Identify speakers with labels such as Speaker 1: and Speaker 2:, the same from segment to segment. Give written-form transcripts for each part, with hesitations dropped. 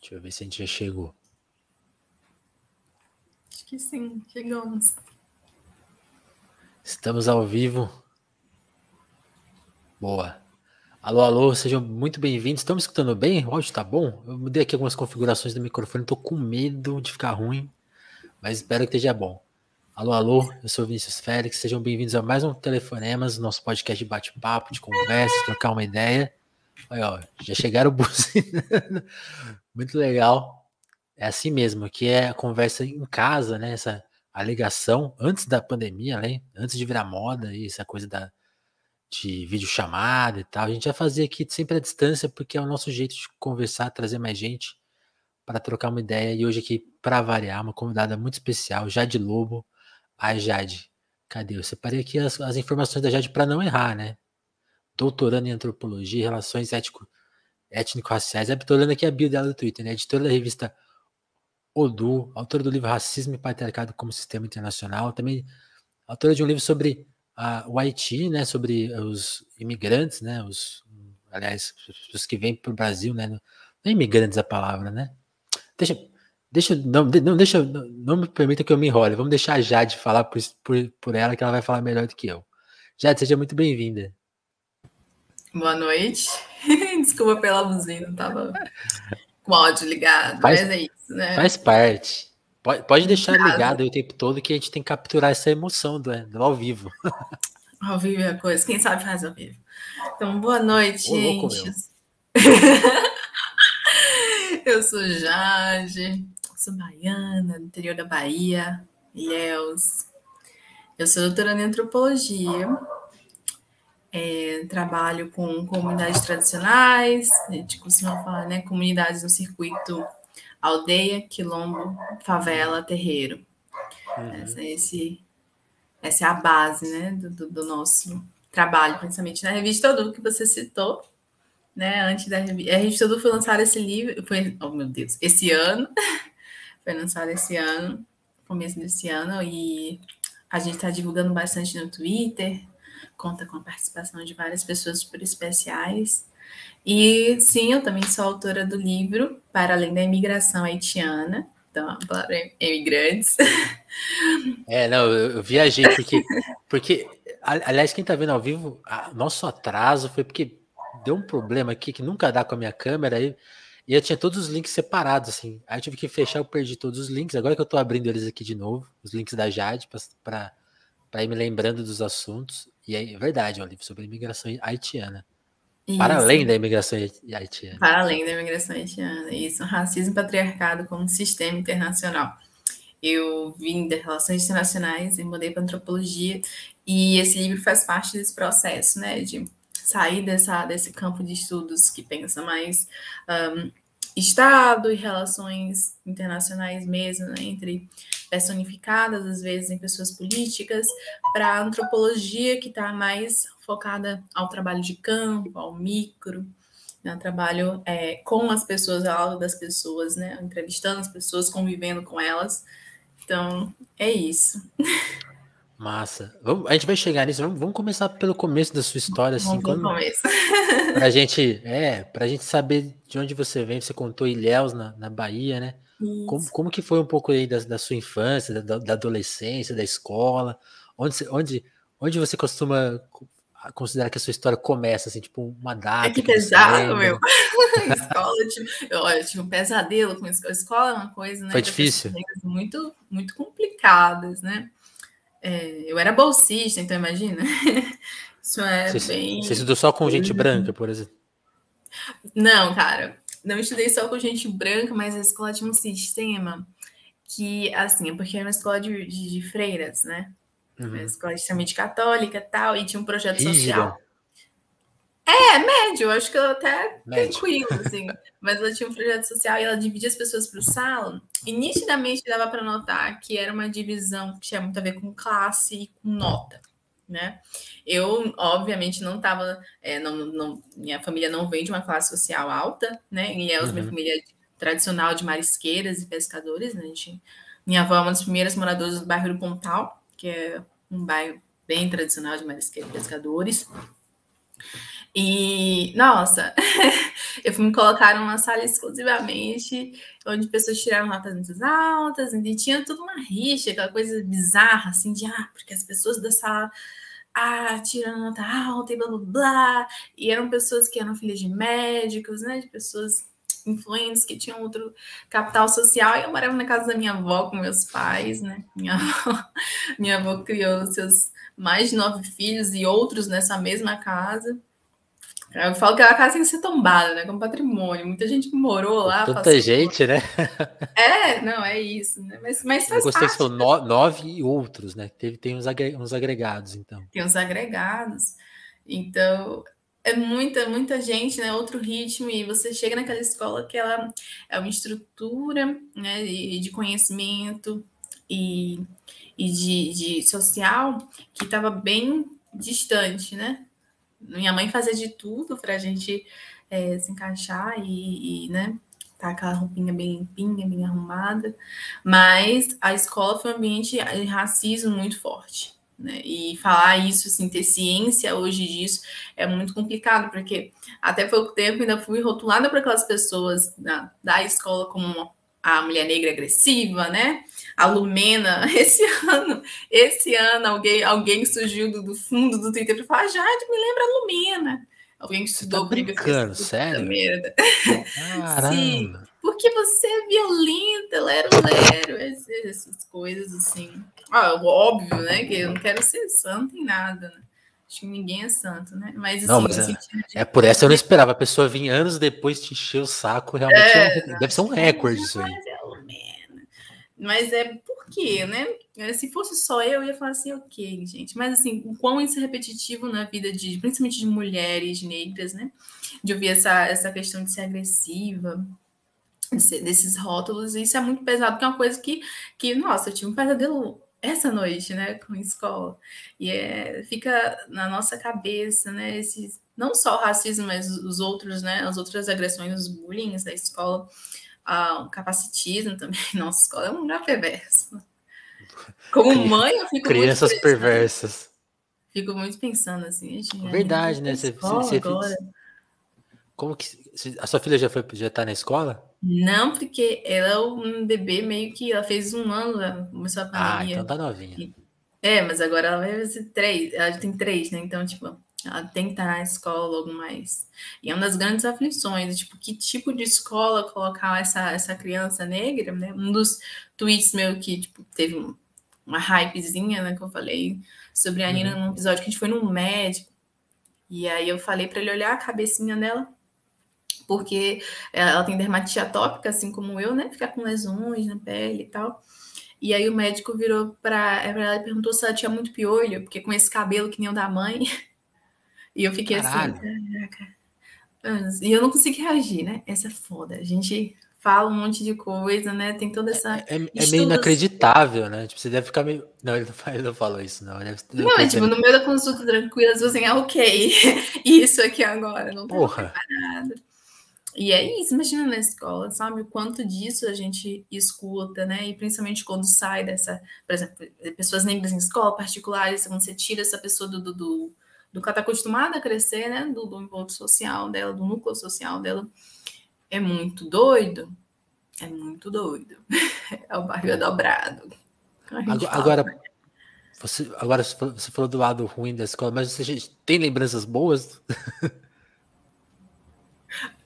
Speaker 1: Deixa eu ver se a gente já chegou.
Speaker 2: Acho que sim, chegamos.
Speaker 1: Estamos ao vivo. Boa. Alô, alô, sejam muito bem-vindos. Estão me escutando bem? O áudio tá bom? Eu mudei aqui algumas configurações do microfone, tô com medo de ficar ruim, mas espero que esteja bom. Alô, alô, eu sou o Vinícius Félix, sejam bem-vindos a mais um Telefonemas, nosso podcast de bate-papo, de conversa, de trocar uma ideia. Olha, ó, já chegaram buzinando. Muito legal. É assim mesmo, que é a conversa em casa, né? A ligação antes da pandemia, né? Antes de virar moda e essa coisa de videochamada e tal. A gente vai fazer aqui sempre à distância, porque é o nosso jeito de conversar, trazer mais gente para trocar uma ideia. E hoje aqui, para variar, uma convidada muito especial, Jade Lobo. Ai, Jade, cadê? Eu separei aqui as informações da Jade para não errar, né? Doutorando em Antropologia e Relações Étnico-Raciais. Tô olhando aqui a bio dela do Twitter, né? Editora da revista Odu, autora do livro Racismo e Patriarcado como Sistema Internacional, também autora de um livro sobre o Haiti, né, sobre os imigrantes, né, aliás, as pessoas que vêm para o Brasil, né, não é imigrantes a palavra, né? Não me permita que eu me enrole, vamos deixar a Jade falar por ela, que ela vai falar melhor do que eu. Jade, seja muito bem-vinda.
Speaker 2: Boa noite. Desculpa pela buzina, tava com o áudio ligado, mas é isso, né?
Speaker 1: Faz parte. Pode deixar ligado aí o tempo todo que a gente tem que capturar essa emoção do ao vivo.
Speaker 2: Ao vivo é a coisa, quem sabe faz ao vivo. Então, boa noite,
Speaker 1: Ô, louco,
Speaker 2: gente.
Speaker 1: meu.
Speaker 2: Eu sou Jade, sou baiana, do interior da Bahia, Ilhéus. Eu sou doutoranda em Antropologia. Trabalho com comunidades tradicionais, a gente costuma falar, né? Comunidades no circuito aldeia, quilombo, favela, terreiro. Essa é a base, né, do nosso trabalho, principalmente na revista Odu, que você citou, né? Antes da revista. A revista Odu foi lançada esse livro, esse ano. Foi lançada esse ano, começo desse ano, e a gente está divulgando bastante no Twitter, conta com a participação de várias pessoas super especiais. E sim, eu também sou autora do livro Para Além da Imigração Haitiana, então a palavra é imigrantes.
Speaker 1: Não, eu viajei porque, aliás, quem tá vendo ao vivo, nosso atraso foi porque deu um problema aqui que nunca dá com a minha câmera e eu tinha todos os links separados, assim. Aí eu tive que fechar, eu perdi todos os links. Agora que eu tô abrindo eles aqui de novo, os links da Jade, para ir me lembrando dos assuntos. E é verdade, é um livro sobre a imigração haitiana.
Speaker 2: Isso.
Speaker 1: Para além da imigração haitiana.
Speaker 2: Para além da imigração haitiana, isso. Racismo e patriarcado como sistema internacional. Eu vim de Relações Internacionais e mudei para Antropologia, e esse livro faz parte desse processo, né, de sair desse campo de estudos que pensa mais Estado e relações internacionais mesmo, né, entre personificadas, às vezes, em pessoas políticas, para a antropologia, que está mais focada ao trabalho de campo, ao micro, né, trabalho com as pessoas, ao lado das pessoas, né, entrevistando as pessoas, convivendo com elas. Então, é isso.
Speaker 1: Massa. A gente vai chegar nisso. Vamos começar pelo começo da sua história, assim.
Speaker 2: Vamos no começo.
Speaker 1: Pra gente saber de onde você vem. Você contou Ilhéus, na Bahia, né? Como que foi um pouco aí da sua infância, da adolescência, da escola? Onde você costuma considerar que a sua história começa, assim, tipo uma data?
Speaker 2: É que pesado, meu. Escola, eu tive um pesadelo com escola. Escola é uma coisa, né?
Speaker 1: Foi difícil?
Speaker 2: Muito, muito complicadas, né? Eu era bolsista, então imagina. Isso é bem...
Speaker 1: Você estudou só com gente branca, por exemplo?
Speaker 2: Não, cara. Não estudei só com gente branca, mas a escola tinha um sistema que, assim, porque era uma escola de freiras, né? Uma escola extremamente católica e tal, e tinha um projeto social. Médio, acho que eu até tranquilo, assim. Mas ela tinha um projeto social e ela dividia as pessoas para o salão, e nitidamente dava para notar que era uma divisão que tinha muito a ver com classe e com nota, né? Eu, obviamente, não estava... minha família não vem de uma classe social alta, né? E minha família é tradicional de marisqueiras e pescadores, né? Minha avó é uma das primeiras moradoras do bairro do Pontal, que é um bairro bem tradicional de marisqueiros e pescadores. E, nossa, eu fui me colocar numa sala exclusivamente onde pessoas tiraram notas muito altas, e tinha tudo uma rixa, aquela coisa bizarra, assim, de, porque as pessoas da sala, tirando nota alta e blá, blá, blá, e eram pessoas que eram filhas de médicos, né, de pessoas influentes que tinham outro capital social, e eu morava na casa da minha avó com meus pais, né, minha avó criou seus mais de 9 filhos e outros nessa mesma casa. Eu falo que a casa tem que ser tombada, né? Como patrimônio. Muita gente que morou
Speaker 1: Pô,
Speaker 2: lá,
Speaker 1: tanta
Speaker 2: passou.
Speaker 1: gente, né?
Speaker 2: Não, é isso, né? Mas
Speaker 1: Eu
Speaker 2: faz
Speaker 1: gostei que você
Speaker 2: parte.
Speaker 1: falou 9 e outros, né? Tem uns agregados, então.
Speaker 2: Tem os agregados. Então, é muita gente, né? Outro ritmo, e você chega naquela escola que ela é uma estrutura, né? De conhecimento e de social que estava bem distante, né? Minha mãe fazia de tudo para a gente se encaixar né, tá aquela roupinha bem limpinha, bem arrumada, mas a escola foi um ambiente de racismo muito forte, né? E falar isso, assim, ter ciência hoje disso é muito complicado, porque até pouco tempo ainda fui rotulada por aquelas pessoas da escola como a mulher negra agressiva, né? A Lumena. Esse ano alguém surgiu do fundo do Twitter para falar, Jade, me lembra a Lumena. Alguém que
Speaker 1: Você tá
Speaker 2: estudou comigo e fez
Speaker 1: brincando,
Speaker 2: puta
Speaker 1: sério?
Speaker 2: merda. Sim,
Speaker 1: Caramba!
Speaker 2: porque você é violenta, lero, essas coisas assim. Óbvio, né? Que eu não quero ser santo em nada, né? Acho que ninguém é santo, né? Mas
Speaker 1: Não,
Speaker 2: assim,
Speaker 1: mas
Speaker 2: no sentido
Speaker 1: é
Speaker 2: de.
Speaker 1: por essa eu não esperava. A pessoa vir anos depois te encher o saco, realmente deve ser um
Speaker 2: Tipo,
Speaker 1: recorde isso aí.
Speaker 2: é a Lumena. Mas é por quê, né? Se fosse só eu ia falar assim, ok, gente. Mas assim, o quão isso é repetitivo na vida principalmente de mulheres negras, né? De ouvir essa questão de ser agressiva, desses rótulos, e isso é muito pesado, porque é uma coisa que nossa, eu tive um pesadelo essa noite, né, com a escola. E fica na nossa cabeça, né, não só o racismo, mas os outros, né, as outras agressões, os bullying da escola, o capacitismo também. Nossa, escola é um lugar perverso. Como mãe, eu fico muito
Speaker 1: Crianças
Speaker 2: pensando.
Speaker 1: perversas.
Speaker 2: Fico muito pensando assim, gente, minha menina foi
Speaker 1: Verdade,
Speaker 2: pra
Speaker 1: né?
Speaker 2: escola agora.
Speaker 1: Como que. A sua filha já tá na escola?
Speaker 2: Não, porque ela é um bebê meio que. Ela fez 1 ano, né, começou a
Speaker 1: Ah, então
Speaker 2: pandemia.
Speaker 1: tá novinha.
Speaker 2: Mas agora ela vai fazer 3. Ela já tem 3, né? Então, tipo, ela tem que estar na escola logo mais. E é uma das grandes aflições, tipo, que tipo de escola colocar essa criança negra, né? Um dos tweets meu que, tipo, teve uma hypezinha, né? Que eu falei sobre a Nina num episódio que a gente foi num médico. E aí eu falei para ele olhar a cabecinha dela, porque ela tem dermatite atópica, assim como eu, né? Ficar com lesões na pele e tal. E aí o médico virou para ela e perguntou se ela tinha muito piolho, porque com esse cabelo que nem o da mãe. E eu fiquei assim,
Speaker 1: Caralho.
Speaker 2: caraca. E eu não consegui reagir, né? Essa é foda. A gente fala um monte de coisa, né? Tem toda essa
Speaker 1: É meio
Speaker 2: estudos.
Speaker 1: inacreditável, né? Tipo, você deve ficar meio. Não, ele não falou isso, não. Eu
Speaker 2: Não,
Speaker 1: tô
Speaker 2: é tipo,
Speaker 1: dizendo.
Speaker 2: no meio da consulta tranquila, você assim, ok, isso aqui agora, não estava
Speaker 1: Porra.
Speaker 2: preparada. E é isso, imagina na escola, sabe? O quanto disso a gente escuta, né? E principalmente quando sai dessa, por exemplo, pessoas negras em escola particulares, quando você tira essa pessoa do que ela está acostumada a crescer, né? Do envolto social dela, do núcleo social dela, é muito doido. É muito doido. É o barril
Speaker 1: Pô.
Speaker 2: dobrado. A gente fala.
Speaker 1: Agora, você falou do lado ruim da escola, mas você tem lembranças boas?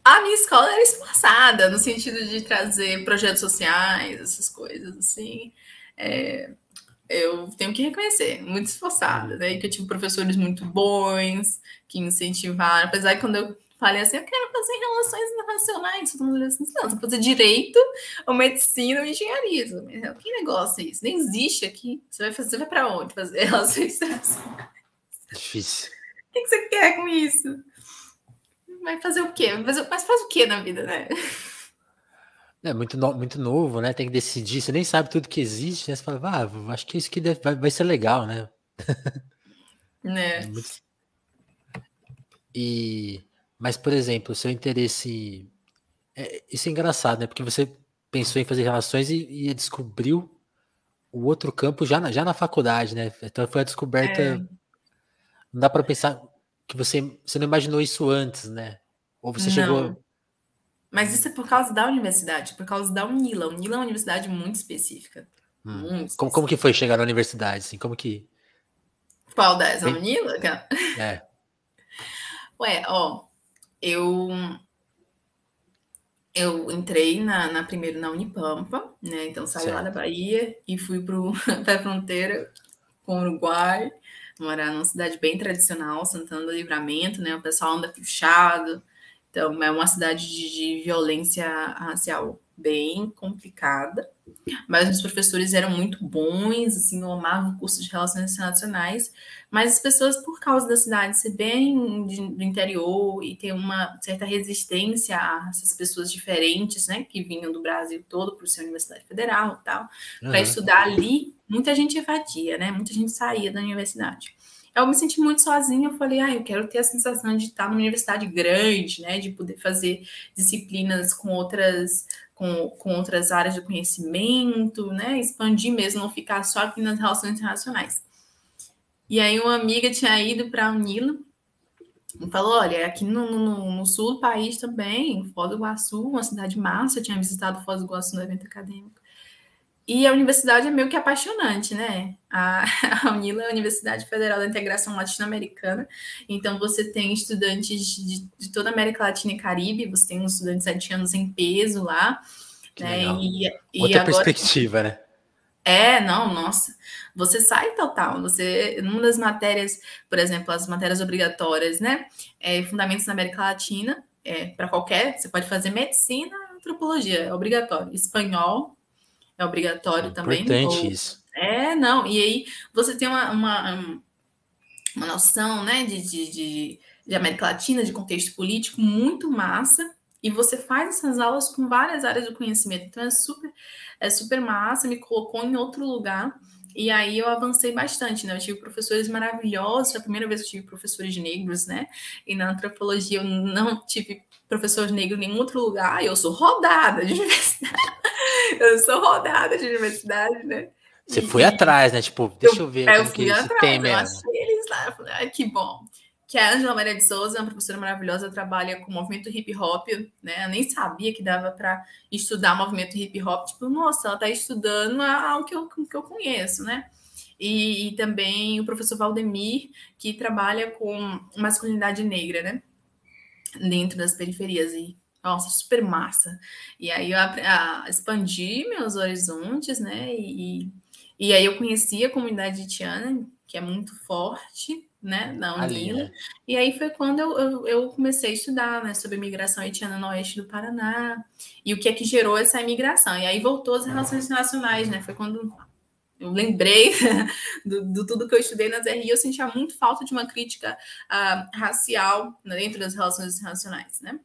Speaker 2: A minha escola era esforçada, no sentido de trazer projetos sociais, essas coisas assim. É, eu tenho que reconhecer, muito esforçada, né? Que eu tive professores muito bons, que incentivaram, apesar que quando eu falei assim, eu quero fazer relações internacionais, todo mundo olhou assim, não, você vai fazer direito, ou medicina, ou engenharia. Que negócio é isso? Nem existe aqui. Você vai para onde fazer relações internacionais?
Speaker 1: Difícil.
Speaker 2: O que você quer com isso? Vai fazer o quê? Mas faz o quê na vida, né?
Speaker 1: É muito novo, né? Tem que decidir. Você nem sabe tudo que existe, né? Você fala, acho que isso que vai ser legal, né? É
Speaker 2: Né?
Speaker 1: muito... Mas, por exemplo, o seu interesse. Isso é engraçado, né? Porque você pensou em fazer relações e descobriu o outro campo já na faculdade, né? Então foi a descoberta. Não dá para pensar. que você não imaginou isso antes, né? Ou você
Speaker 2: Não.
Speaker 1: chegou...
Speaker 2: Mas isso é por causa da universidade, por causa da UNILA. A UNILA é uma universidade muito específica. Muito
Speaker 1: Como que
Speaker 2: específica.
Speaker 1: foi chegar na universidade, assim? Como que...
Speaker 2: Qual das? A
Speaker 1: Bem,
Speaker 2: UNILA?
Speaker 1: é,
Speaker 2: Ué, ó, eu, eu entrei primeiro na Unipampa, né? Então saí lá da
Speaker 1: certo.
Speaker 2: Bahia e fui para a fronteira com o Uruguai, morar numa cidade bem tradicional, Santana do Livramento, né? O pessoal anda puxado. Então, é uma cidade de violência racial bem complicada, mas os professores eram muito bons, assim, eu amava o curso de Relações Internacionais, mas as pessoas, por causa da cidade ser bem do interior e ter uma certa resistência a essas pessoas diferentes, né, que vinham do Brasil todo por ser Universidade Federal e tal, para
Speaker 1: Aham.
Speaker 2: estudar ali, muita gente evadia, né, muita gente saía da universidade. Eu me senti muito sozinha, eu falei, eu quero ter a sensação de estar numa universidade grande, né, de poder fazer disciplinas com outras áreas de conhecimento, né? Expandir mesmo, não ficar só aqui nas relações internacionais. E aí uma amiga tinha ido para a Unila e falou, olha, aqui no sul do país também, Foz do Iguaçu, uma cidade massa, eu tinha visitado Foz do Iguaçu no evento acadêmico. E a universidade é meio que apaixonante, né? A UNILA é a Universidade Federal da Integração Latino-Americana, então você tem estudantes de toda a América Latina e Caribe, você tem uns estudantes haitianos em peso lá,
Speaker 1: Que
Speaker 2: né?
Speaker 1: legal.
Speaker 2: E
Speaker 1: Outra
Speaker 2: agora
Speaker 1: perspectiva, né?
Speaker 2: não, nossa, você sai total, você, numa das matérias, por exemplo, as matérias obrigatórias, né, Fundamentos na América Latina, para qualquer, você pode fazer medicina, antropologia, é obrigatório, espanhol é obrigatório também,
Speaker 1: Importante isso.
Speaker 2: não, e aí você tem uma noção, né, de América Latina, de contexto político muito massa, e você faz essas aulas com várias áreas do conhecimento, então é super massa, me colocou em outro lugar, e aí eu avancei bastante, né, eu tive professores maravilhosos, foi a primeira vez que eu tive professores negros, né, e na antropologia eu não tive professor negro em nenhum outro lugar, eu sou rodada de universidade, né,
Speaker 1: Você foi atrás, né? Tipo, deixa eu ver
Speaker 2: eu
Speaker 1: como
Speaker 2: fui
Speaker 1: que se tem
Speaker 2: atrás, eu
Speaker 1: mesmo.
Speaker 2: achei eles lá, eu falei, que bom. Que a Ângela Maria de Souza é uma professora maravilhosa, trabalha com o movimento hip hop, né? Eu nem sabia que dava para estudar movimento hip hop. Tipo, nossa, ela está estudando algo que eu conheço, né? E também o professor Valdemir, que trabalha com masculinidade negra, né? Dentro das periferias. E, nossa, super massa. E aí eu expandi meus horizontes, né? E aí eu conheci a comunidade haitiana, que é muito forte, né, na
Speaker 1: Ali,
Speaker 2: UNILA,
Speaker 1: né?
Speaker 2: e aí foi quando eu comecei a estudar, né, sobre imigração haitiana no oeste do Paraná, e o que é que gerou essa imigração, e aí voltou as relações internacionais, né, foi quando eu lembrei do tudo que eu estudei nas RI, eu sentia muito falta de uma crítica racial dentro das relações internacionais, né.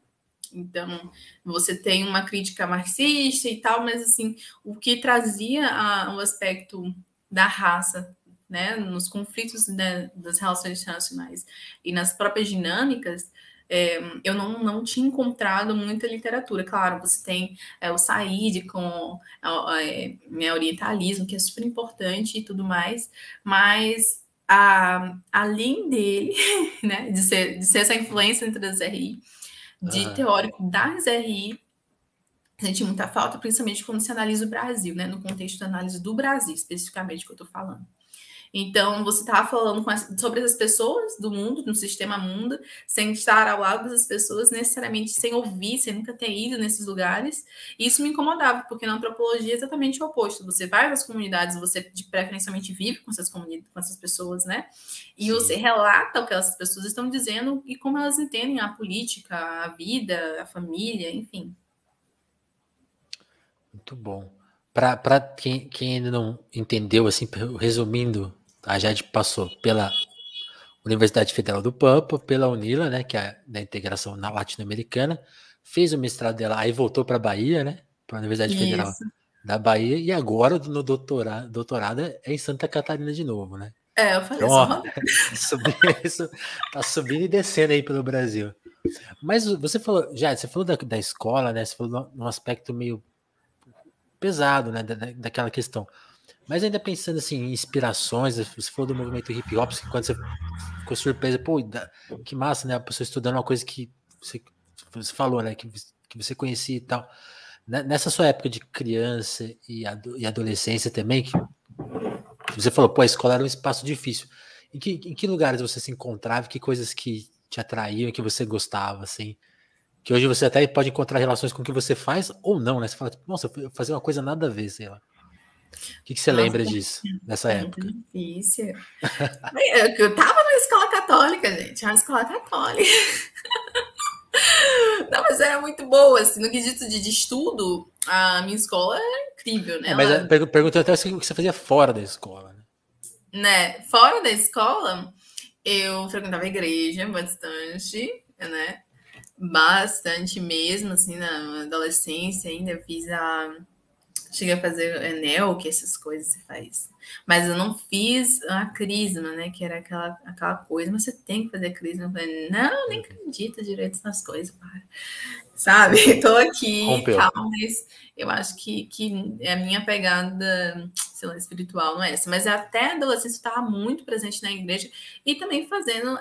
Speaker 2: Então, você tem uma crítica marxista e tal, mas assim, o que trazia o aspecto da raça, né, nos conflitos, né, das relações internacionais e nas próprias dinâmicas, eu não tinha encontrado muita literatura. Claro, você tem o Said com né, orientalismo, que é super importante e tudo mais, mas além dele, né, de ser essa influência entre as RI, de
Speaker 1: Aham.
Speaker 2: teórico das RI, senti muita falta, principalmente quando se analisa o Brasil, né? No contexto da análise do Brasil, especificamente, que eu estou falando. Então, você estava falando sobre essas pessoas do mundo, no sistema mundo, sem estar ao lado dessas pessoas, necessariamente sem ouvir, sem nunca ter ido nesses lugares. E isso me incomodava, porque na antropologia é exatamente o oposto. Você vai nas comunidades, você preferencialmente vive com essas comunidades, com essas pessoas, né? E você
Speaker 1: Sim.
Speaker 2: relata o que essas pessoas estão dizendo e como elas entendem a política, a vida, a família, enfim.
Speaker 1: Muito bom. Para quem ainda não entendeu, assim, resumindo, a Jade passou pela Universidade Federal do Pampa, pela UNILA, né, que é da integração latino-americana, fez o mestrado dela, aí voltou para a Bahia, né, para a Universidade Federal
Speaker 2: Isso.
Speaker 1: da Bahia, e agora no doutorado é em Santa Catarina de novo, né?
Speaker 2: Eu falei,
Speaker 1: Então,
Speaker 2: eu sou
Speaker 1: ó,
Speaker 2: Roberta.
Speaker 1: tá subindo e descendo aí pelo Brasil. Mas você falou, Jade, você falou da escola, né? Você falou num aspecto meio pesado, né? Daquela questão. Mas ainda pensando assim, em inspirações, você falou do movimento hip hop, quando você ficou surpresa, pô, que massa, né? A pessoa estudando uma coisa que você falou, né? Que você conhecia e tal. Nessa sua época de criança e adolescência também, que você falou, pô, a escola era um espaço difícil. Em que lugares você se encontrava? Que coisas que te atraíam, que você gostava, assim? Que hoje você até pode encontrar relações com o que você faz ou não, né? Você fala, tipo, nossa, eu fazia uma coisa nada a ver, sei lá. O que você
Speaker 2: Nossa,
Speaker 1: lembra disso, dessa
Speaker 2: pergunta
Speaker 1: época?
Speaker 2: difícil. Eu tava na escola católica, gente. Uma escola católica. Não, mas era muito boa, assim, no quesito de estudo, a minha escola era incrível, né?
Speaker 1: Mas
Speaker 2: Ela,
Speaker 1: perguntei até o que você fazia fora da escola, né?
Speaker 2: né, fora da escola, eu frequentava a igreja bastante, né? Bastante mesmo, assim, na adolescência ainda. Eu fiz a cheguei a fazer Enel, que essas coisas você faz. Mas eu não fiz a crisma, né? Que era aquela coisa, mas você tem que fazer crisma. Eu falei, não, nem
Speaker 1: Uhum.
Speaker 2: acredito direito nas coisas, para. Sabe? Estou aqui,
Speaker 1: Rompeu.
Speaker 2: calma, mas eu acho que a minha pegada, sei lá, espiritual não é essa. Mas até a adolescência eu estava muito presente na igreja e também fazendo,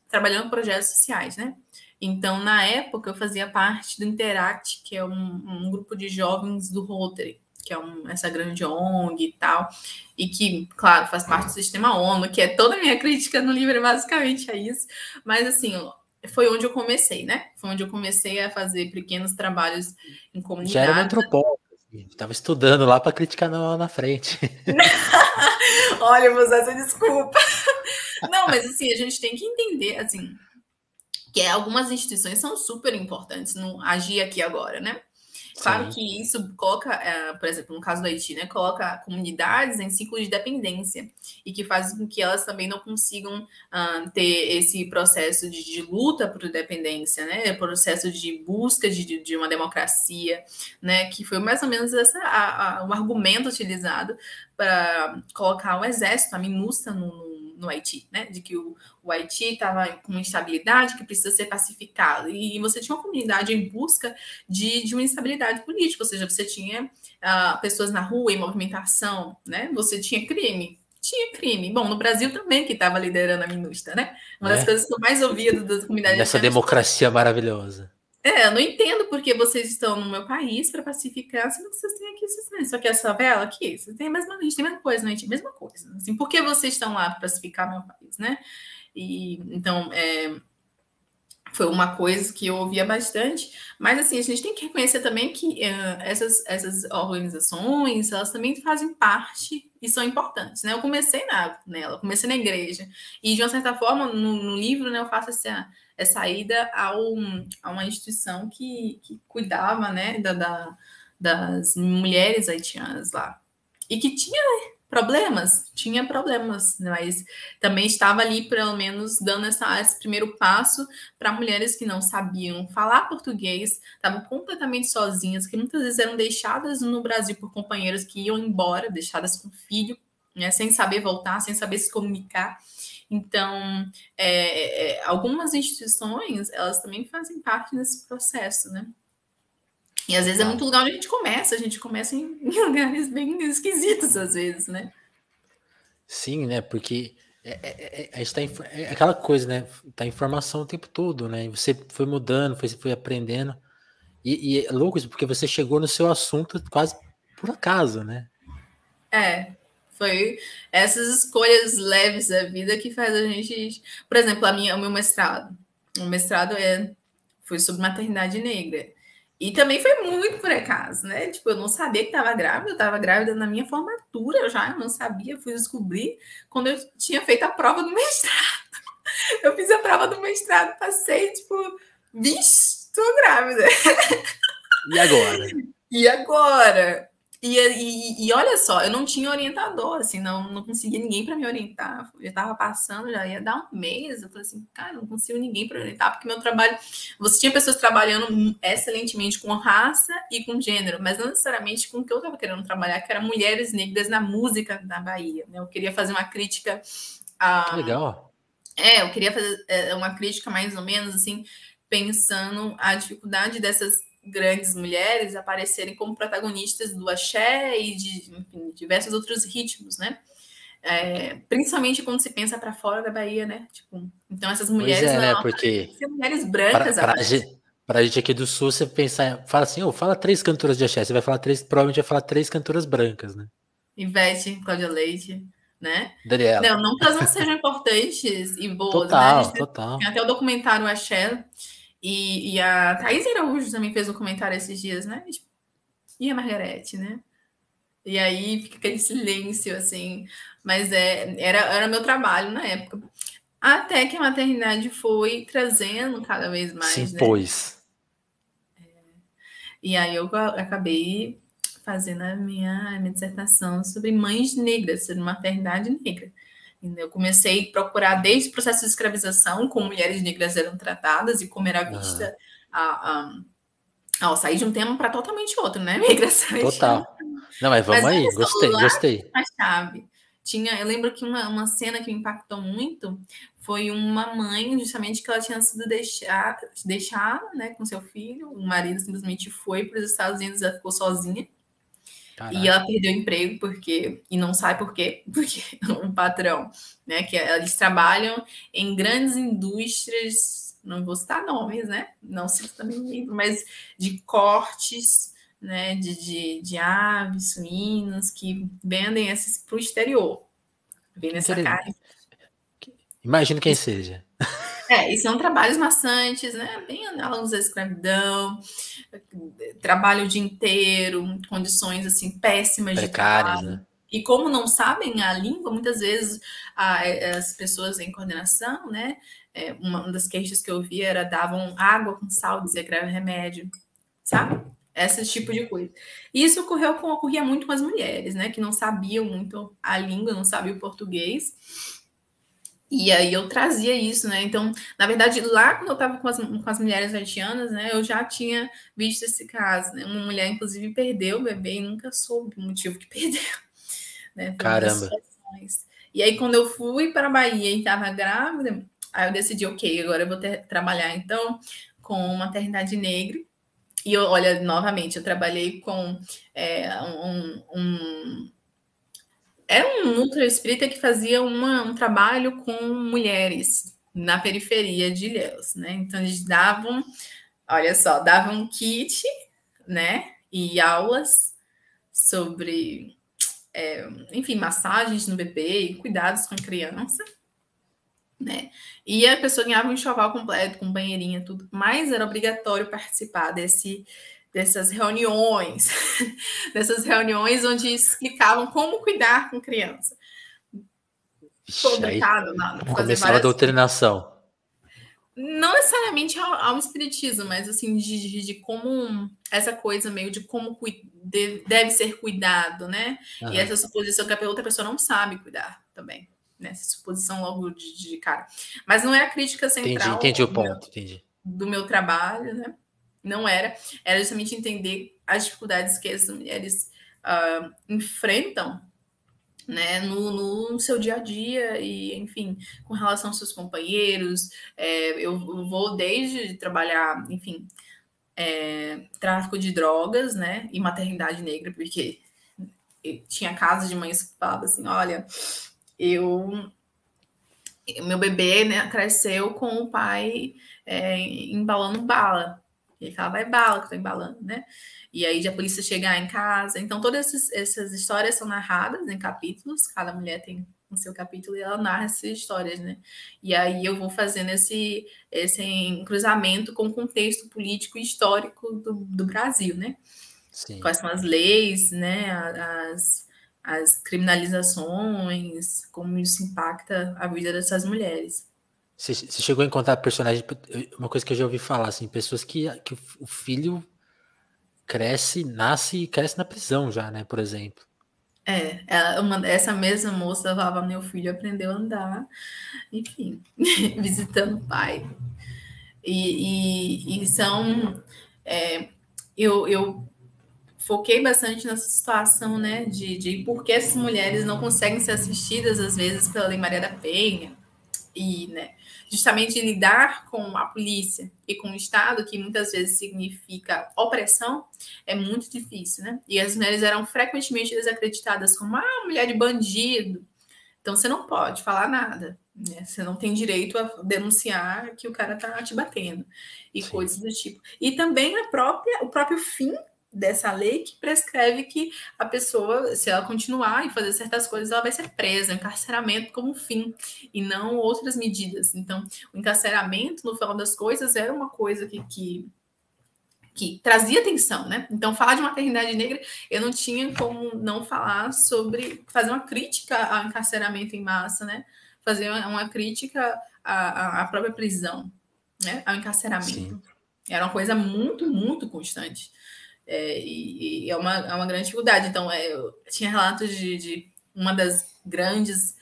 Speaker 2: trabalhando em projetos sociais, né? Então, na época, eu fazia parte do Interact, que é um grupo de jovens do Rotary, que é essa grande ONG e tal, e que, claro, faz parte do sistema ONU, que é toda a minha crítica no livro, basicamente é isso. Mas, assim, foi onde eu comecei, né? Foi onde eu comecei a fazer pequenos trabalhos em
Speaker 1: Já era uma
Speaker 2: comunidade.
Speaker 1: antropóloga, assim, estava estudando lá para criticar na frente.
Speaker 2: Olha, eu vou usar essa desculpa. Não, mas assim, a gente tem que entender, assim, que algumas instituições são super importantes no agir aqui agora, né? Claro
Speaker 1: Sim.
Speaker 2: que isso coloca, por exemplo, no caso do Haiti, né, coloca comunidades em ciclo de dependência e que faz com que elas também não consigam ter esse processo de luta por dependência, né, processo de busca de uma democracia, né, que foi mais ou menos um argumento utilizado para colocar o exército, a MINUSTA, no Haiti, né, de que o Haiti estava com uma instabilidade que precisa ser pacificado. E você tinha uma comunidade em busca de uma instabilidade política, ou seja, você tinha pessoas na rua em movimentação, né? Você tinha crime. Tinha crime. Bom, no Brasil também, que estava liderando a MINUSTA, né? Uma das
Speaker 1: Né?
Speaker 2: coisas que eu mais ouvia das comunidades
Speaker 1: Nessa
Speaker 2: haitianas.
Speaker 1: democracia maravilhosa.
Speaker 2: Eu não entendo porque vocês estão no meu país para pacificar, sendo que vocês têm aqui, vocês têm só que essa favela aqui, vocês têm a mesma, a gente tem a mesma coisa, né? Mesma coisa. Assim, por que vocês estão lá para pacificar meu país, né? E então, foi uma coisa que eu ouvia bastante, mas assim, a gente tem que reconhecer também que essas organizações, elas também fazem parte e são importantes, né? Eu comecei nela, comecei na igreja, e de uma certa forma, no livro, né, eu faço essa ida a uma instituição que cuidava, né, das mulheres haitianas lá, e que tinha problemas, mas também estava ali, pelo menos, dando esse primeiro passo para mulheres que não sabiam falar português, estavam completamente sozinhas, que muitas vezes eram deixadas no Brasil por companheiros que iam embora, deixadas com filho, né, sem saber voltar, sem saber se comunicar. Então, algumas instituições, elas também fazem parte desse processo, né? E às vezes é muito
Speaker 1: Claro.
Speaker 2: lugar onde a gente começa em lugares bem esquisitos, às vezes, né?
Speaker 1: Sim, né? Porque a gente tá é aquela coisa, né? Tá informação o tempo todo, né? E você foi mudando, foi aprendendo. E é louco isso, porque você chegou no seu assunto quase por acaso, né?
Speaker 2: Foi essas escolhas leves da vida que faz a gente. Por exemplo, o meu mestrado. O mestrado foi sobre maternidade negra. E também foi muito por acaso, né? Tipo, eu não sabia que estava grávida, eu estava grávida na minha formatura já, eu não sabia, fui descobrir quando eu tinha feito a prova do mestrado. Eu fiz a prova do mestrado, passei, tipo, bicho, tô grávida.
Speaker 1: E agora?
Speaker 2: E agora? E olha só, eu não tinha orientador, assim, não conseguia ninguém para me orientar. Eu estava passando, já ia dar um mês. Eu falei assim, cara, não consigo ninguém para orientar, porque meu trabalho. Você tinha pessoas trabalhando excelentemente com raça e com gênero, mas não necessariamente com o que eu estava querendo trabalhar, que era mulheres negras na música da Bahia. Né? Eu queria fazer uma crítica
Speaker 1: Que
Speaker 2: a.
Speaker 1: legal.
Speaker 2: Eu queria fazer uma crítica mais ou menos assim, pensando a dificuldade grandes mulheres aparecerem como protagonistas do axé e de, enfim, diversos outros ritmos, né? Principalmente quando se pensa para fora da Bahia, né? Tipo, então essas
Speaker 1: Pois
Speaker 2: mulheres
Speaker 1: é, né?
Speaker 2: não
Speaker 1: Porque
Speaker 2: aparecem, mulheres brancas aparecem.
Speaker 1: pra gente aqui do Sul, você pensar, fala assim, fala três cantoras de axé, você vai falar três, provavelmente vai falar três cantoras brancas, né?
Speaker 2: Ivete, Cláudia Leite, né?
Speaker 1: Daniela.
Speaker 2: Não que elas não sejam importantes e boas, né? A
Speaker 1: Total,
Speaker 2: gente
Speaker 1: total.
Speaker 2: tem até o documentário Axé, e a Thaís Araújo também fez um comentário esses dias, né? E a Margarete, né? E aí fica aquele silêncio, assim. Mas era meu trabalho na época. Até que a maternidade foi trazendo cada vez
Speaker 1: Se
Speaker 2: mais, né?
Speaker 1: impôs.
Speaker 2: E aí eu acabei fazendo a minha dissertação sobre mães negras, sobre maternidade negra. Eu comecei a procurar desde o processo de escravização, como mulheres negras eram tratadas e como era
Speaker 1: Aham.
Speaker 2: vista ao sair de um tema para totalmente outro, né? Migração
Speaker 1: Total.
Speaker 2: étnica.
Speaker 1: Não, mas
Speaker 2: Mas
Speaker 1: vamos aí,
Speaker 2: olha só,
Speaker 1: gostei,
Speaker 2: lá
Speaker 1: gostei.
Speaker 2: na chave. Eu lembro que uma cena que me impactou muito foi uma mãe, justamente, que ela tinha sido deixada, né, com seu filho. O marido simplesmente foi para os Estados Unidos, ela ficou sozinha. E
Speaker 1: Caraca.
Speaker 2: ela perdeu o emprego e não sabe por quê, porque um patrão, né, que eles trabalham em grandes indústrias, não vou citar nomes, né, não cito também, mas de cortes, né, de aves, suínos, que vendem esses para o exterior, vendem
Speaker 1: Que
Speaker 2: essa carne.
Speaker 1: interessante. Imagino quem seja.
Speaker 2: E são trabalhos maçantes, né, bem análogos à escravidão, trabalho o dia inteiro, condições assim péssimas de
Speaker 1: Precários,
Speaker 2: trabalho.
Speaker 1: né?
Speaker 2: E como não sabem a língua, muitas vezes as pessoas em coordenação, né? Uma das queixas que eu vi era davam água com sal, dizia que era remédio, sabe? Esse tipo de coisa. E isso ocorria muito com as mulheres, né? Que não sabiam muito a língua, não sabiam o português. E aí eu trazia isso, né? Então, na verdade, lá quando eu estava com as mulheres haitianas, né, eu já tinha visto esse caso, né? Uma mulher, inclusive, perdeu o bebê e nunca soube o motivo que perdeu, né? Foi uma das
Speaker 1: Caramba.
Speaker 2: situações. E aí, quando eu fui para a Bahia e estava grávida, aí eu decidi, ok, agora eu vou trabalhar, então, com maternidade negra. E eu, olha, novamente, eu trabalhei com um núcleo espírita que fazia um trabalho com mulheres na periferia de Ilhéus, né? Então eles davam, olha só, davam um kit, né? E aulas sobre, enfim, massagens no bebê e cuidados com a criança, né? E a pessoa ganhava um enxoval completo, com banheirinha, tudo, mas era obrigatório participar dessas reuniões, dessas reuniões onde explicavam como cuidar com criança.
Speaker 1: Vixe, aí
Speaker 2: Complicado, fazer
Speaker 1: começava a
Speaker 2: várias.
Speaker 1: doutrinação.
Speaker 2: Não necessariamente ao espiritismo, mas assim, de como essa coisa meio de como deve ser cuidado, né? E
Speaker 1: Aham.
Speaker 2: essa suposição que a outra pessoa não sabe cuidar também. Né? Essa suposição logo de cara. Mas não é a crítica
Speaker 1: Entendi
Speaker 2: central
Speaker 1: o ponto, entendi.
Speaker 2: do meu trabalho, né? Não era. Era justamente entender as dificuldades que as mulheres enfrentam, né, no seu dia a dia e, enfim, com relação aos seus companheiros. Eu vou desde trabalhar, enfim, tráfico de drogas, né, e maternidade negra, porque tinha casos de mães que falavam assim, olha, meu bebê, né, cresceu com o pai embalando bala. E ele falava, é bala que eu tô embalando, né? E aí a polícia chegar em casa. Então, todas essas histórias são narradas em capítulos, cada mulher tem o seu capítulo e ela narra essas histórias, né? E aí eu vou fazendo esse cruzamento com o contexto político e histórico do Brasil, né?
Speaker 1: Sim.
Speaker 2: Quais são as leis, né? As criminalizações, como isso impacta a vida dessas mulheres.
Speaker 1: Você chegou a encontrar personagens, uma coisa que eu já ouvi falar, assim, pessoas que o filho nasce e cresce na prisão já, né, por exemplo.
Speaker 2: Essa mesma moça falava, meu filho aprendeu a andar, enfim, visitando o pai. E são... eu foquei bastante nessa situação, né, de por que essas mulheres não conseguem ser assistidas, às vezes, pela Lei Maria da Penha, e, né, justamente lidar com a polícia e com o Estado, que muitas vezes significa opressão, é muito difícil, né? E as mulheres eram frequentemente desacreditadas como mulher de bandido. Então você não pode falar nada, né? Você não tem direito a denunciar que o cara tá te batendo e Sim. coisas do tipo. E também o próprio fim dessa lei que prescreve que a pessoa, se ela continuar e fazer certas coisas, ela vai ser presa, encarceramento como fim, e não outras medidas. Então, o encarceramento, no final das coisas, era uma coisa que trazia atenção, né? Então, falar de maternidade negra, eu não tinha como não falar sobre, fazer uma crítica ao encarceramento em massa, né? Fazer uma crítica à própria prisão, né? Ao encarceramento. Sim. Era uma coisa muito, muito constante. E é uma grande dificuldade. Então, eu tinha relatos de uma das grandes...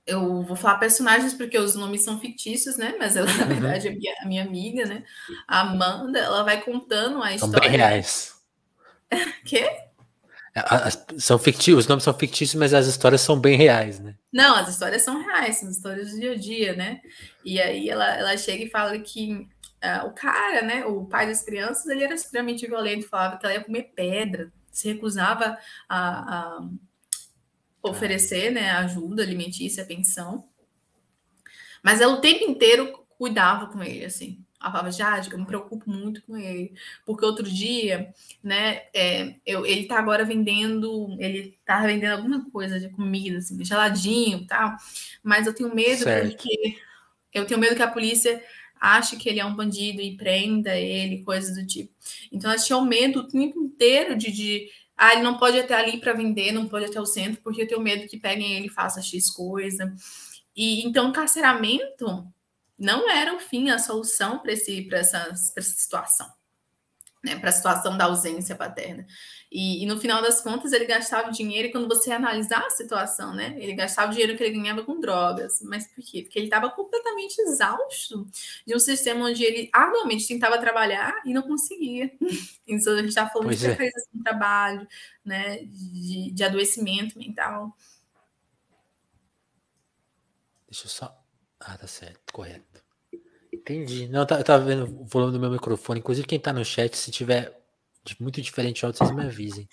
Speaker 2: eu vou falar personagens porque os nomes são fictícios, né? Mas ela, na verdade, é a minha amiga, né? A Amanda, ela vai contando a história.
Speaker 1: São bem reais.
Speaker 2: Quê?
Speaker 1: São fictícios, os nomes são fictícios, mas as histórias são bem reais, né?
Speaker 2: Não, as histórias são reais, são histórias do dia a dia, né? E aí ela chega e fala que o cara, né? O pai das crianças, ele era extremamente violento, falava que ela ia comer pedra, se recusava a oferecer, né, ajuda alimentícia, pensão. Mas ela o tempo inteiro cuidava com ele, assim. Ela falava, Jade, eu me preocupo muito com ele. Porque outro dia, né, ele tá agora vendendo... Ele tá vendendo alguma coisa de comida, assim, geladinho e tal. Mas eu tenho medo porque... Eu tenho medo que a polícia ache que ele é um bandido e prenda ele, coisas do tipo. Então, elas tinham medo o tempo inteiro de ele não pode ir até ali para vender, não pode ir até o centro, porque eu tenho medo que peguem ele e façam X coisa. E então, o carceramento não era o fim, a solução para essa situação, né? Para a situação da ausência paterna. E no final das contas, ele gastava dinheiro, e quando você analisar a situação, né? Ele gastava o dinheiro que ele ganhava com drogas. Mas por quê? Porque ele estava completamente exausto de um sistema onde ele arduamente tentava trabalhar e não conseguia. Então, a gente está falando de precarização do trabalho, né? De adoecimento mental.
Speaker 1: Deixa eu só... tá certo, correto. Entendi. Não, eu tava vendo o volume do meu microfone. Inclusive, quem tá no chat, se tiver muito diferente áudio, vocês me avisem.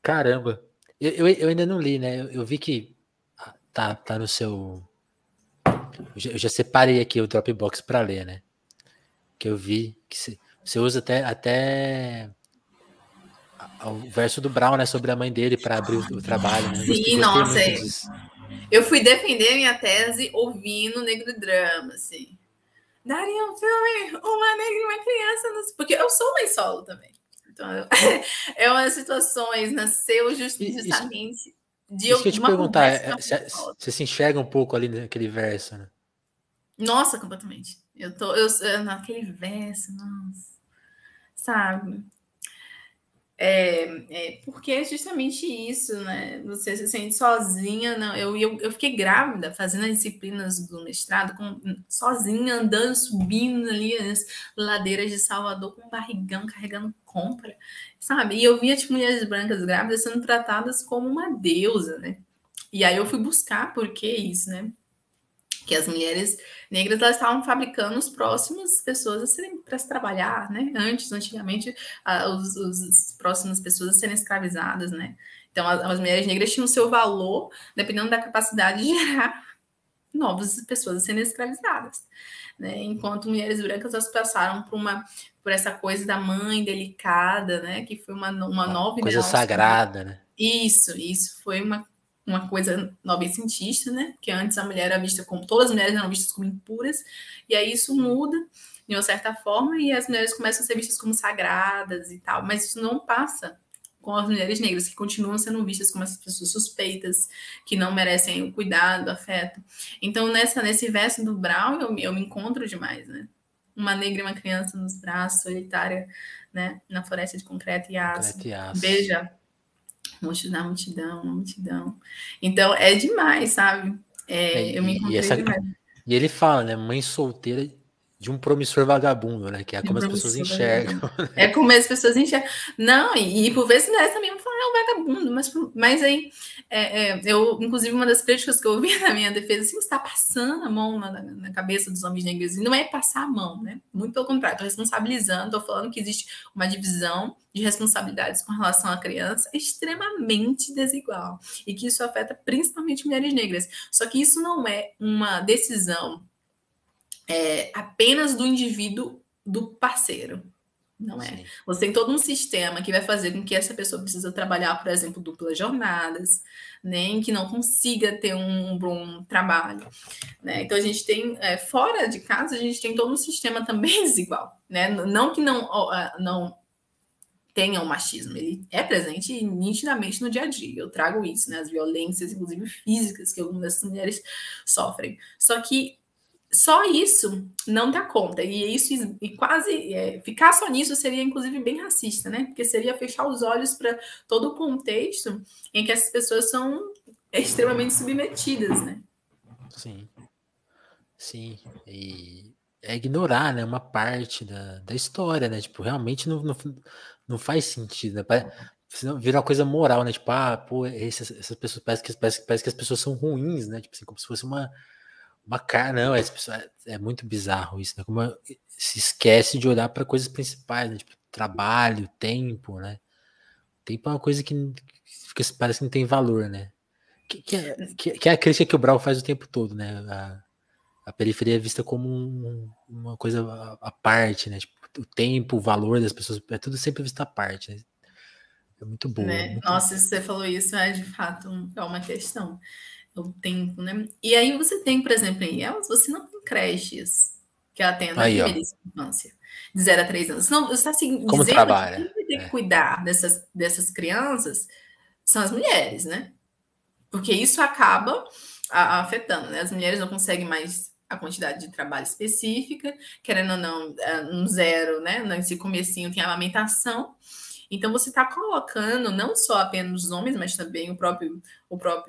Speaker 1: Caramba. Eu ainda não li, né? Eu vi que tá no seu... Eu já separei aqui o Dropbox para ler, né? Que eu vi que você usa até o verso do Brown, né? Sobre a mãe dele para abrir o trabalho, né?
Speaker 2: Sim, nossa. Eu fui defender minha tese ouvindo Negro Drama, assim. Daria um filme, uma negra e uma criança... Porque eu sou mãe solo também. Então, é umas situações, nasceu justamente
Speaker 1: de eu te perguntar, você se enxerga um pouco ali naquele verso, né?
Speaker 2: Nossa, completamente. Eu naquele verso, nossa. Sabe? Porque é justamente isso, né? Você se sente sozinha. Não, eu fiquei grávida fazendo as disciplinas do mestrado sozinha, andando, subindo ali as ladeiras de Salvador com um barrigão, carregando compra, sabe? E eu via as mulheres brancas grávidas sendo tratadas como uma deusa, né? E aí eu fui buscar por que isso, né? Que as mulheres negras elas estavam fabricando os próximos pessoas para se trabalhar, né? Antigamente, as próximas pessoas a serem escravizadas, né? Então, as mulheres negras tinham o seu valor dependendo da capacidade de gerar novas pessoas a serem escravizadas, né? Enquanto mulheres brancas elas passaram por essa coisa da mãe delicada, né? Que foi uma nova
Speaker 1: coisa sagrada, né?
Speaker 2: Isso foi uma coisa novecentista, né? Que antes a mulher era vista como... Todas as mulheres eram vistas como impuras. E aí isso muda, de uma certa forma, e as mulheres começam a ser vistas como sagradas e tal. Mas isso não passa com as mulheres negras, que continuam sendo vistas como essas pessoas suspeitas, que não merecem o cuidado, o afeto. Então, nesse verso do Brown, eu me encontro demais, né? Uma negra e uma criança nos braços, solitária, né? Na floresta de concreto e aço. Beija... multidão. Então, é demais, sabe? Eu me encontrei demais.
Speaker 1: E ele fala, né? Mãe solteira de um promissor vagabundo, né? Que é como as pessoas enxergam.
Speaker 2: É como as pessoas enxergam. Não, e por vezes mulheres também vão falar um vagabundo, mas aí, eu, inclusive, uma das críticas que eu ouvi na minha defesa, assim, você está passando a mão na cabeça dos homens negros, e não é passar a mão, né? Muito pelo contrário, estou responsabilizando, estou falando que existe uma divisão de responsabilidades com relação à criança extremamente desigual, e que isso afeta principalmente mulheres negras. Só que isso não é uma decisão apenas do indivíduo, do parceiro. Não é. Sim. Você tem todo um sistema que vai fazer com que essa pessoa precisa trabalhar, por exemplo, duplas jornadas, nem que não consiga ter um bom trabalho. Né? Então, a gente tem, fora de casa, a gente tem todo um sistema também desigual. Né? Não que não tenha o machismo, ele é presente nitidamente no dia a dia. Eu trago isso, né? As violências, inclusive físicas, que algumas dessas mulheres sofrem. Só que só isso não dá conta. E isso, e quase ficar só nisso seria, inclusive, bem racista, né? Porque seria fechar os olhos para todo o contexto em que essas pessoas são extremamente submetidas, né?
Speaker 1: Sim. Sim. E é ignorar, né, uma parte da história, né? Tipo, realmente não faz sentido, né? Senão vira uma coisa moral, né? Tipo, pô, essas pessoas parece que as pessoas são ruins, né? Tipo assim, como se fosse uma cara, não, é muito bizarro isso, né? Como se esquece de olhar para coisas principais, né? Tipo, trabalho, tempo, né? Tempo é uma coisa que parece que não tem valor, né? Que é a crítica que o Brau faz o tempo todo, né? A periferia é vista como uma coisa à parte, né? Tipo, o tempo, o valor das pessoas, é tudo sempre visto à parte, né? É muito boa.
Speaker 2: Né?
Speaker 1: Muito...
Speaker 2: Nossa, se você falou isso, de fato uma questão. O tempo, né? E aí você tem, por exemplo, em Ilhéus, você não tem creches que atendam a primeiríssima infância, de 0 a 3 anos. Não, você está assim,
Speaker 1: como
Speaker 2: dizendo
Speaker 1: trabalha?
Speaker 2: que quem vai ter que cuidar dessas crianças são as mulheres, né? Porque isso acaba afetando, né? As mulheres não conseguem mais a quantidade de trabalho específica, querendo ou não, no 0, né? Nesse comecinho tem a amamentação. Então, você está colocando não só apenas os homens, mas também o próprio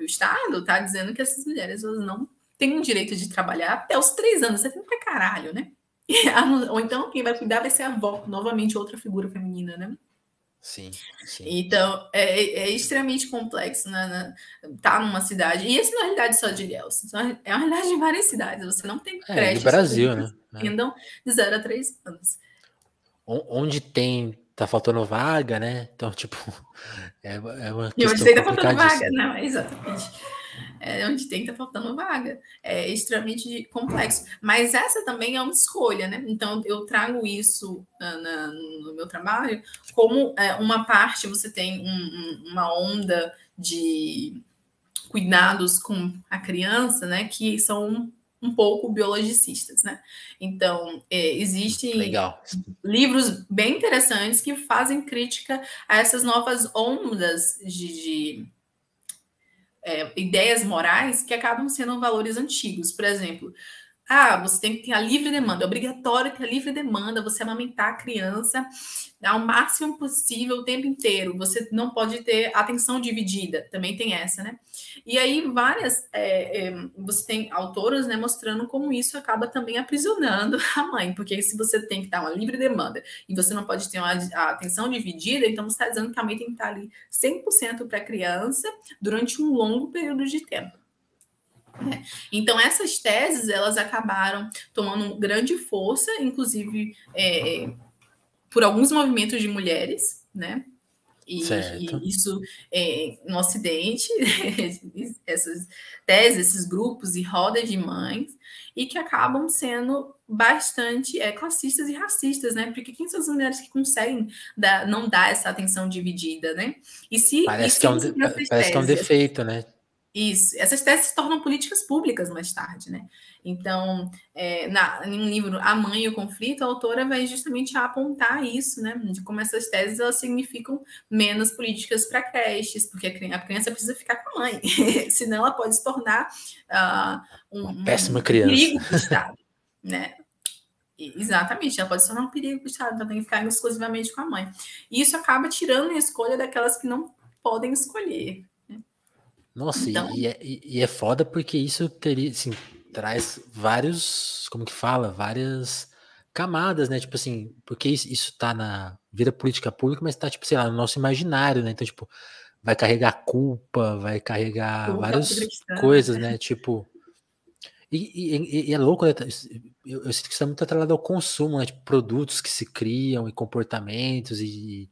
Speaker 2: Estado está dizendo que essas mulheres elas não têm o direito de trabalhar até os 3 anos. Você tem pra caralho, né? Ou então, quem vai cuidar vai ser a avó, novamente outra figura feminina, né?
Speaker 1: Sim, sim.
Speaker 2: Então, é extremamente complexo, né? Tá numa cidade, e isso não é realidade só de Ilhéus, é uma realidade de várias cidades. Você não tem creches
Speaker 1: do Brasil, né?
Speaker 2: que atendam de 0 a 3 anos.
Speaker 1: Onde tá faltando vaga, né? Então, tipo, é uma
Speaker 2: e
Speaker 1: questão
Speaker 2: onde tem tá faltando vaga,
Speaker 1: complicadíssima.
Speaker 2: não, exatamente. Onde tem tá faltando vaga. É extremamente complexo. Mas essa também é uma escolha, né? Então, eu trago isso no meu trabalho como uma parte, você tem uma onda de cuidados com a criança, né? Que são um pouco biologicistas, né? Então, existem livros bem interessantes que fazem crítica a essas novas ondas de ideias morais que acabam sendo valores antigos. Por exemplo, você tem que ter a livre demanda, é obrigatório ter a livre demanda, você amamentar a criança ao máximo possível o tempo inteiro. Você não pode ter atenção dividida, também tem essa, né? E aí várias, você tem autoras, né, mostrando como isso acaba também aprisionando a mãe, porque se você tem que dar uma livre demanda e você não pode ter a atenção dividida, então você está dizendo que a mãe tem que estar ali 100% para a criança durante um longo período de tempo. Então, essas teses, elas acabaram tomando grande força, inclusive por alguns movimentos de mulheres, né? E isso no Ocidente, essas teses, esses grupos e rodas de mães, e que acabam sendo bastante classistas e racistas, né? Porque quem são as mulheres que conseguem não dar essa atenção dividida, né?
Speaker 1: Parece que é um defeito, né?
Speaker 2: Isso, essas teses se tornam políticas públicas mais tarde, né? Então, em um livro A Mãe e o Conflito, a autora vai justamente apontar isso, né? De como essas teses elas significam menos políticas para creches, porque a criança precisa ficar com a mãe, senão ela pode se tornar
Speaker 1: uma péssima criança.
Speaker 2: Perigo para o Estado, né? Exatamente, ela pode se tornar um perigo para o Estado, então tem que ficar exclusivamente com a mãe. E isso acaba tirando a escolha daquelas que não podem escolher.
Speaker 1: Nossa, então... e é foda porque isso assim, traz vários, como que fala, várias camadas, né, tipo assim, porque isso tá vira política pública, mas tá, tipo, sei lá, no nosso imaginário, né, então, tipo, vai carregar culpa, vai carregar
Speaker 2: Culpa
Speaker 1: várias
Speaker 2: cristã.
Speaker 1: coisas, né? Tipo, e é louco, né? Eu sinto que isso é muito atrelado ao consumo, né? Tipo, produtos que se criam e comportamentos e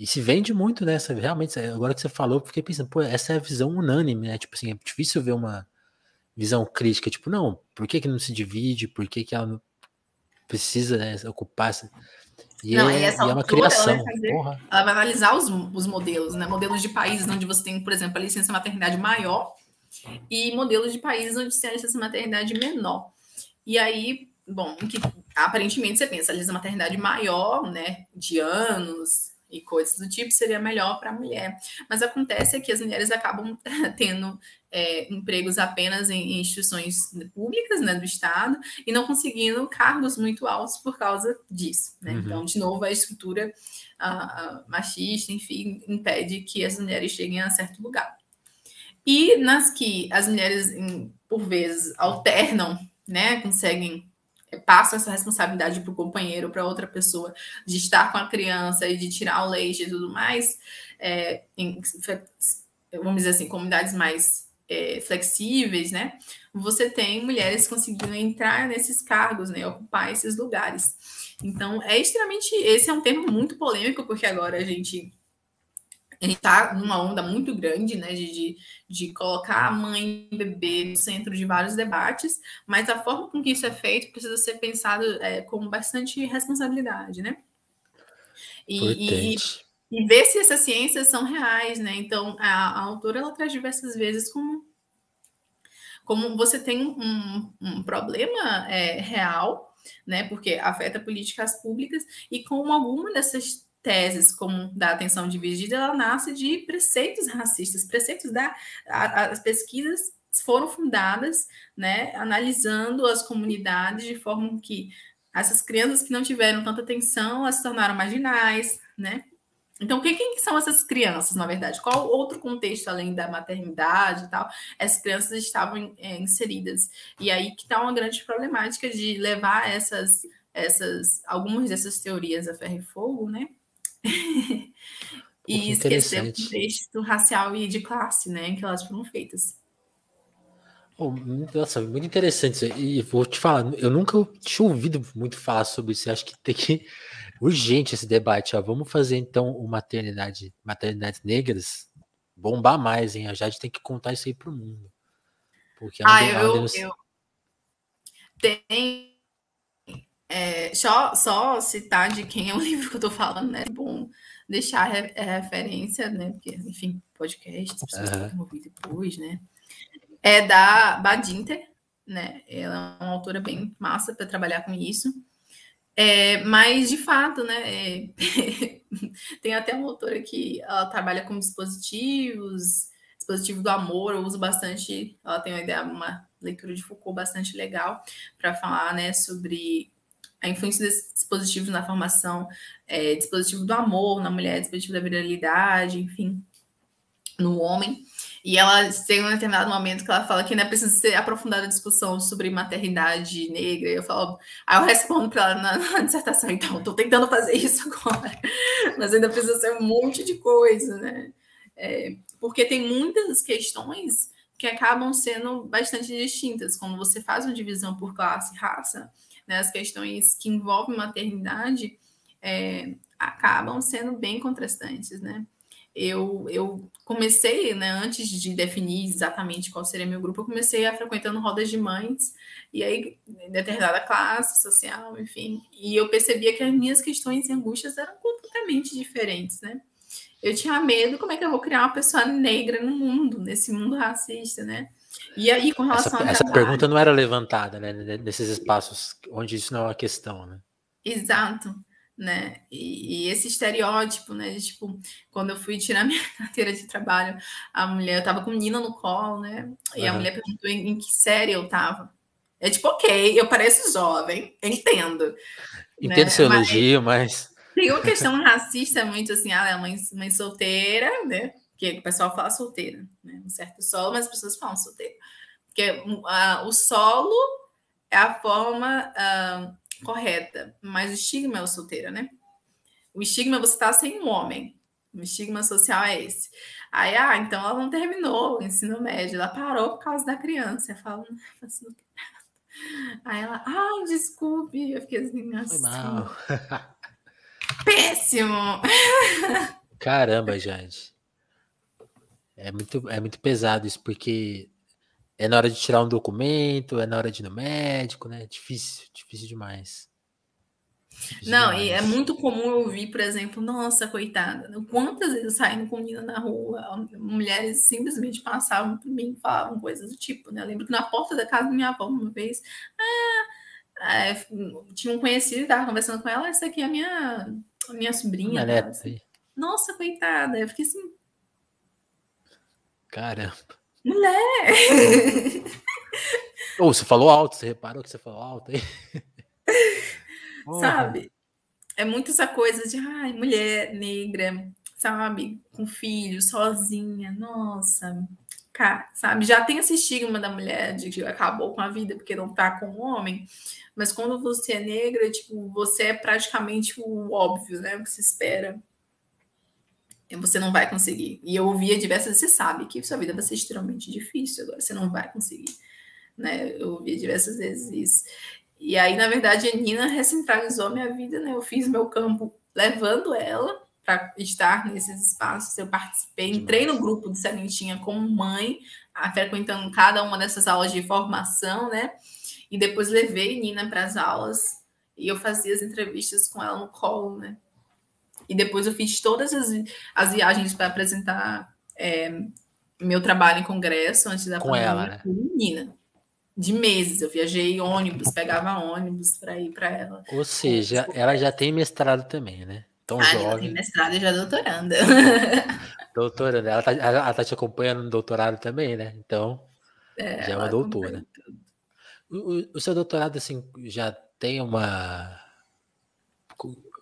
Speaker 1: se vende muito, né? Realmente, agora que você falou, eu fiquei pensando, pô, essa é a visão unânime, né? Tipo assim, é difícil ver uma visão crítica, tipo, não, por que que não se divide? Por que que ela não precisa, né, ocupar essa...
Speaker 2: Não, e essa
Speaker 1: E é uma
Speaker 2: autora, ela vai
Speaker 1: criação,
Speaker 2: fazer,
Speaker 1: porra.
Speaker 2: ela vai analisar os modelos, né? Modelos de países onde você tem, por exemplo, a licença maternidade maior e modelos de países onde você tem a licença maternidade menor. E aí, bom, que aparentemente você pensa, a licença maternidade maior, né, de anos e coisas do tipo, seria melhor para a mulher. Mas acontece que as mulheres acabam tendo empregos apenas em instituições públicas, né, do Estado, e não conseguindo cargos muito altos por causa disso, né? Então, de novo, a estrutura machista, enfim, impede que as mulheres cheguem a certo lugar. E nas que as mulheres, por vezes, alternam, né, conseguem, passam essa responsabilidade para o companheiro, para outra pessoa, de estar com a criança e de tirar o leite e tudo mais, vamos dizer assim, comunidades mais flexíveis, né? Você tem mulheres conseguindo entrar nesses cargos, né, ocupar esses lugares. Então, esse é um tema muito polêmico, porque agora a gente está numa onda muito grande, né, de colocar a mãe e bebê no centro de vários debates, mas a forma com que isso é feito precisa ser pensado com bastante responsabilidade, né?
Speaker 1: Importante.
Speaker 2: E ver se essas ciências são reais, né? Então, a autora, ela traz diversas vezes como você tem um problema real, né? Porque afeta políticas públicas, e como alguma dessas teses, como da atenção dividida, ela nasce de preceitos racistas, preceitos as pesquisas foram fundadas, né, analisando as comunidades de forma que essas crianças que não tiveram tanta atenção, elas se tornaram marginais, né? Então, quem são essas crianças, na verdade? Qual outro contexto, além da maternidade e tal, essas crianças estavam inseridas? E aí que está uma grande problemática de levar algumas dessas teorias a ferro e fogo, né?
Speaker 1: Pô,
Speaker 2: E
Speaker 1: que
Speaker 2: esquecer o
Speaker 1: interessante.
Speaker 2: contexto racial e de classe, né, em que elas foram feitas.
Speaker 1: Oh, nossa, muito interessante isso aí. E vou te falar, eu nunca tinha ouvido muito falar sobre isso. Eu acho que tem que urgente esse debate. Ó. Vamos fazer então o maternidades negras bombar mais, hein? A Jade tem que contar isso aí pro mundo. Porque é uma denúncia.
Speaker 2: Eu tenho só citar de quem é o livro que eu tô falando, né? É bom deixar referência, né? Porque, enfim, podcast, as pessoas podem ouvir depois, né? É da Badinter, né? Ela é uma autora bem massa para trabalhar com isso. Mas, de fato, né? Tem até uma autora que ela trabalha com dispositivo do amor, eu uso bastante, ela tem uma leitura de Foucault bastante legal para falar, né, sobre a influência desses dispositivos na formação, dispositivo do amor na mulher, dispositivo da virilidade, enfim, no homem. E ela tem um determinado momento que ela fala que ainda precisa ser aprofundada a discussão sobre maternidade negra. E eu falo, aí eu respondo para ela na dissertação, então, estou tentando fazer isso agora, mas ainda precisa ser um monte de coisa, né? Porque tem muitas questões que acabam sendo bastante distintas. Quando você faz uma divisão por classe e raça, né, as questões que envolvem maternidade acabam sendo bem contrastantes, né? Eu comecei, né, antes de definir exatamente qual seria meu grupo, eu comecei a frequentando rodas de mães, e aí, em determinada classe social, enfim, e eu percebia que as minhas questões e angústias eram completamente diferentes, né? Eu tinha medo, como é que eu vou criar uma pessoa negra no mundo, nesse mundo racista, né? E aí, com relação ao
Speaker 1: Essa
Speaker 2: trabalho...
Speaker 1: pergunta não era levantada, né? Nesses espaços onde isso não é uma questão, né?
Speaker 2: Exato, né? E esse estereótipo, né? De, tipo, quando eu fui tirar minha carteira de trabalho, a mulher, eu tava com menina no colo, né? E a mulher perguntou em que série eu tava. É tipo, ok, eu pareço jovem, entendo,
Speaker 1: Entendo
Speaker 2: né?
Speaker 1: seu
Speaker 2: Mas
Speaker 1: elogio, mas.
Speaker 2: tem uma questão racista muito assim, é mãe solteira, né? Que o pessoal fala solteira, né? Um certo solo, mas as pessoas falam solteira. Porque o solo é a forma correta, mas o estigma é o solteira, né? O estigma é você estar sem um homem, O estigma social é esse. Aí, então ela não terminou o ensino médio, ela parou por causa da criança. Eu falo, assim, aí ela, desculpe. Eu fiquei assim,
Speaker 1: Foi
Speaker 2: assim,
Speaker 1: mal.
Speaker 2: péssimo.
Speaker 1: Caramba, Jade. É muito pesado isso, porque é na hora de tirar um documento, é na hora de ir no médico, né? Difícil demais. Difícil
Speaker 2: Não, e é
Speaker 1: demais.
Speaker 2: muito comum eu ouvir, por exemplo, nossa, coitada, quantas vezes saindo com menina na rua, mulheres simplesmente passavam por mim e falavam coisas do tipo, né? Eu lembro que na porta da casa da minha avó, uma vez, tinha um conhecido, estava conversando com ela, essa aqui é a minha sobrinha
Speaker 1: Minha
Speaker 2: dela.
Speaker 1: neta
Speaker 2: Assim,
Speaker 1: aí.
Speaker 2: nossa, coitada. Eu fiquei assim,
Speaker 1: Caramba.
Speaker 2: mulher!
Speaker 1: Ô, você falou alto, você reparou que você falou alto aí? Porra.
Speaker 2: Sabe? É muito essa coisa de, mulher negra, sabe? Com filho, sozinha, nossa. Cara, sabe? Já tem esse estigma da mulher de que acabou com a vida porque não tá com o homem, mas quando você é negra, tipo, você é praticamente o óbvio, né? O que se espera. Você não vai conseguir. E eu ouvia diversas vezes, você sabe que sua vida vai ser extremamente difícil, agora você não vai conseguir, né? Eu ouvia diversas vezes isso. E aí, na verdade, a Nina recentralizou minha vida, né? Eu fiz meu campo levando ela para estar nesses espaços. Eu participei, entrei no
Speaker 1: Demais.
Speaker 2: grupo de Sementinha como mãe, frequentando cada uma dessas aulas de formação, né? E depois levei Nina para as aulas e eu fazia as entrevistas com ela no colo, né? E depois eu fiz todas as viagens para apresentar meu trabalho em congresso antes da
Speaker 1: Com ela,
Speaker 2: pandemia
Speaker 1: né?
Speaker 2: com Nina de meses. Eu viajei ônibus, pegava ônibus para ir para ela.
Speaker 1: Ou seja, ela já tem mestrado também, né? Tão
Speaker 2: A Nina tem
Speaker 1: jovem.
Speaker 2: mestrado e já doutoranda.
Speaker 1: Doutora, né? Ela tá te acompanhando no doutorado também, né? Então, já é uma
Speaker 2: Ela acompanha.
Speaker 1: doutora. O seu doutorado, assim, já tem uma.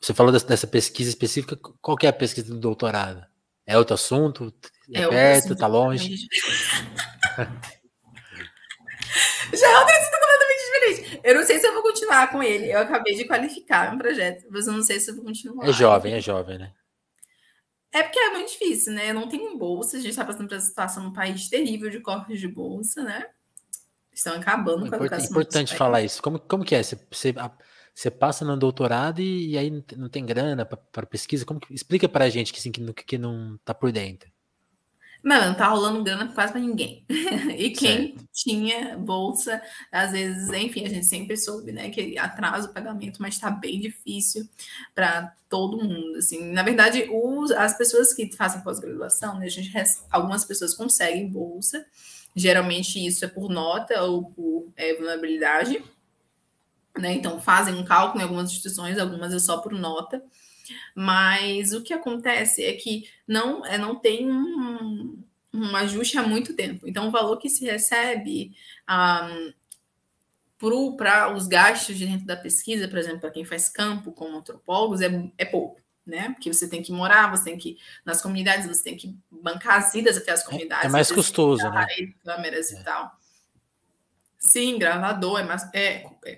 Speaker 1: Você falou dessa pesquisa específica, qual que é a pesquisa do doutorado? É outro assunto? É
Speaker 2: É outro
Speaker 1: perto?
Speaker 2: assunto
Speaker 1: Tá longe?
Speaker 2: completamente diferente. Já é outro assunto completamente diferente. Eu não sei se eu vou continuar com ele. Eu acabei de qualificar um projeto, mas eu não sei se eu vou continuar.
Speaker 1: É jovem, né?
Speaker 2: É porque é muito difícil, né? Eu não tenho bolsa, a gente está passando por essa situação num país terrível de cortes de bolsa, né? Estão acabando com a educação no nosso
Speaker 1: Importante
Speaker 2: país.
Speaker 1: falar isso. Como que é? Você passa no doutorado e aí não tem grana para pesquisa? Explica pra gente que, assim, que não tá por dentro.
Speaker 2: Não tá rolando grana quase para ninguém. E quem
Speaker 1: Certo.
Speaker 2: tinha bolsa, às vezes, enfim, a gente sempre soube, né, que atrasa o pagamento, mas está bem difícil para todo mundo, assim. Na verdade, as pessoas que fazem pós-graduação, né, algumas pessoas conseguem bolsa, geralmente isso é por nota ou por vulnerabilidade, né, então fazem um cálculo em algumas instituições, algumas é só por nota, mas o que acontece é que não tem um ajuste há muito tempo. Então, o valor que se recebe para os gastos de dentro da pesquisa, por exemplo, para quem faz campo como antropólogos, é pouco. Né? Porque você tem que morar, você tem que ir nas comunidades, você tem que bancar as idas até as
Speaker 1: É
Speaker 2: comunidades, às
Speaker 1: mais
Speaker 2: vezes
Speaker 1: custoso, né?
Speaker 2: câmeras e
Speaker 1: É.
Speaker 2: tal. Sim, gravador,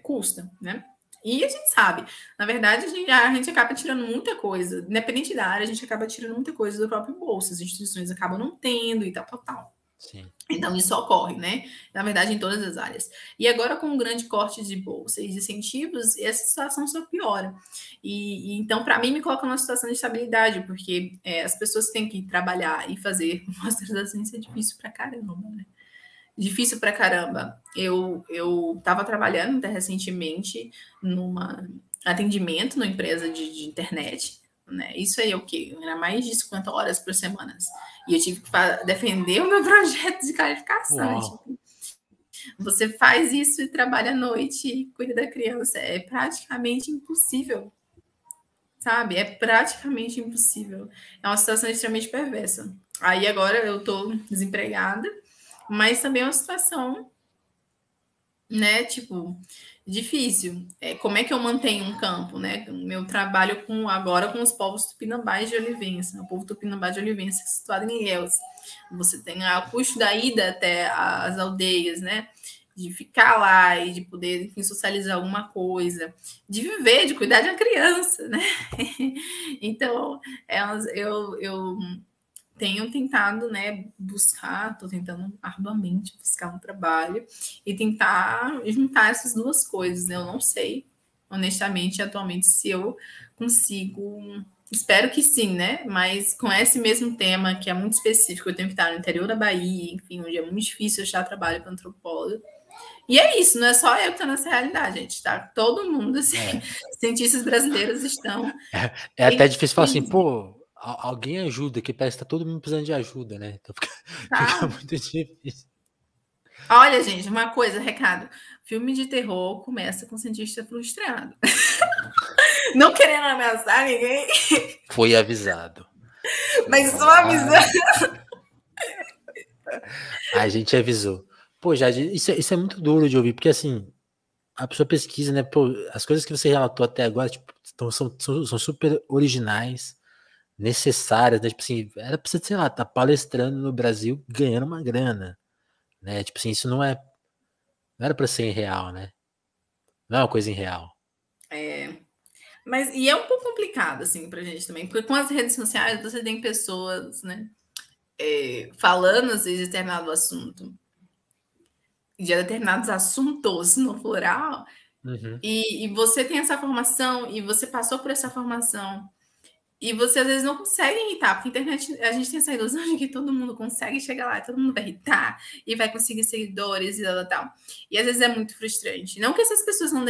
Speaker 2: custa, né? E a gente sabe, na verdade, a gente acaba tirando muita coisa, independente da área, a gente acaba tirando muita coisa do próprio bolso, as instituições acabam não tendo e tal.
Speaker 1: Sim.
Speaker 2: Então, isso ocorre, né? Na verdade, em todas as áreas. E agora, com o grande corte de bolsa e de incentivos, essa situação só piora. Então, para mim, me coloca numa situação de estabilidade, porque as pessoas têm que trabalhar e fazer pós-graduação, isso é difícil pra caramba, né? Difícil pra caramba. Eu estava trabalhando até recentemente num atendimento numa empresa de internet, né? Isso aí é o quê? Era mais de 50 horas por semana. E eu tive que defender o meu projeto de qualificação.
Speaker 1: Uau.
Speaker 2: Tipo, você faz isso e trabalha à noite e cuida da criança. É praticamente impossível, sabe? É praticamente impossível. É uma situação extremamente perversa. Aí agora eu tô desempregada, mas também é uma situação, né, tipo, difícil. Como é que eu mantenho um campo, né? O meu trabalho agora com os povos tupinambás de Olivença, o povo tupinambá de Olivença, situado em Ilhéus. Você tem o custo da ida até as aldeias, né? de ficar lá e de poder, enfim, socializar alguma coisa, de viver, de cuidar de uma criança, né? Então, eu tenho tentado, né, estou tentando arduamente buscar um trabalho e tentar juntar essas duas coisas, né? Eu não sei, honestamente, atualmente, se eu consigo. Espero que sim, né? Mas com esse mesmo tema, que é muito específico, eu tenho que estar no interior da Bahia, enfim, onde é muito difícil achar trabalho para antropólogo. E é isso, não é só eu que estou nessa realidade, gente, tá? Todo mundo, assim, cientistas brasileiros estão.
Speaker 1: É até difícil falar assim, pô, alguém ajuda, que parece que tá todo mundo precisando de ajuda, né? Então fica muito difícil.
Speaker 2: Olha, gente, uma coisa, recado. Filme de terror começa com cientista frustrado. Não querendo ameaçar ninguém.
Speaker 1: Foi avisado.
Speaker 2: Mas só avisando.
Speaker 1: A gente avisou. Pô, Jade, isso é muito duro de ouvir, porque assim, a pessoa pesquisa, né? Pô, as coisas que você relatou até agora, tipo, são super originais, necessárias, né? Tipo assim, era pra você, sei lá, tá palestrando no Brasil ganhando uma grana, né? Tipo assim, isso não era pra ser irreal, né? Não é uma coisa irreal.
Speaker 2: Mas, e é um pouco complicado, assim, pra gente também, porque com as redes sociais você tem pessoas, né, falando, às vezes, de determinado assunto, de determinados assuntos, no plural, e você tem essa formação, e você passou por essa formação, e você às vezes não consegue irritar, porque a internet, a gente tem essa ilusão de que todo mundo consegue chegar lá, todo mundo vai irritar, e vai conseguir seguidores e tal. E às vezes é muito frustrante. Não que essas pessoas não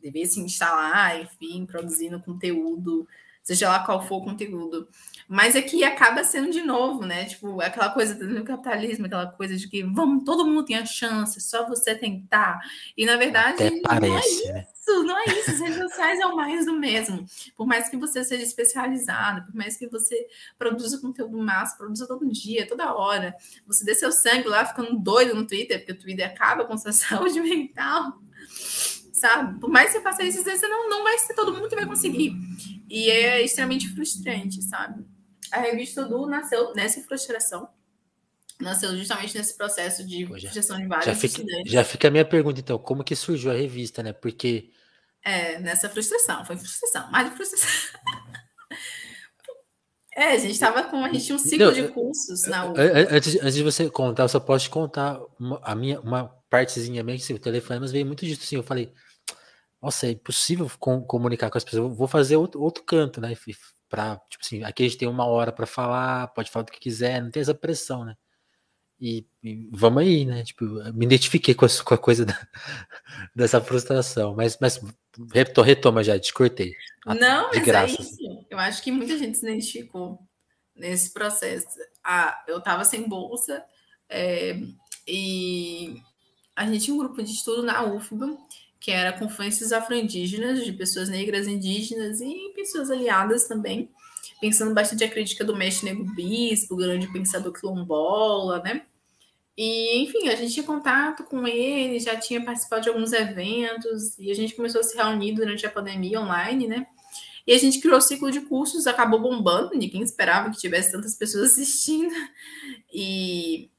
Speaker 2: devessem estar lá, enfim, produzindo conteúdo, seja lá qual for o conteúdo. Mas é que acaba sendo de novo, né? Tipo, aquela coisa do capitalismo, aquela coisa de que todo mundo tem a chance, só você tentar. E na verdade,
Speaker 1: Até parece, né?
Speaker 2: não é isso. As redes sociais é o mais do mesmo. Por mais que você seja especializado, por mais que você produza conteúdo massa, produza todo dia, toda hora, você dê seu sangue lá ficando doido no Twitter, porque o Twitter acaba com sua saúde mental, sabe? Por mais que você faça isso, às vezes não vai ser todo mundo que vai conseguir. E é extremamente frustrante, sabe? A revista Du nasceu nessa frustração, nasceu justamente nesse processo de frustração de vários estudantes.
Speaker 1: Já fica a minha pergunta, então, como que surgiu a revista, né? Porque...
Speaker 2: nessa frustração, foi frustração, mais de frustração. A gente tinha um ciclo de cursos na UFBA.
Speaker 1: Antes de você contar, eu só posso te contar uma partezinha minha, que o telefonemas veio muito disso, assim, eu falei, nossa, é impossível comunicar com as pessoas, eu vou fazer outro canto, né? Pra, tipo assim, aqui a gente tem 1 hora para falar, pode falar o que quiser, não tem essa pressão, né? E vamos aí, né? Tipo, eu me identifiquei com a coisa dessa frustração, mas retoma já, te cortei.
Speaker 2: Não,
Speaker 1: de
Speaker 2: mas
Speaker 1: graça,
Speaker 2: é isso. Assim. Eu acho que muita gente se identificou nesse processo. Eu estava sem bolsa e a gente tinha um grupo de estudo na UFBA, que era Confluências Afro-Indígenas, de pessoas negras, indígenas e pessoas aliadas também, pensando bastante a crítica do mestre Nego Bispo, o grande pensador quilombola, né? E, enfim, a gente tinha contato com ele, já tinha participado de alguns eventos, e a gente começou a se reunir durante a pandemia online, né? E a gente criou o ciclo de cursos, acabou bombando, ninguém esperava que tivesse tantas pessoas assistindo, e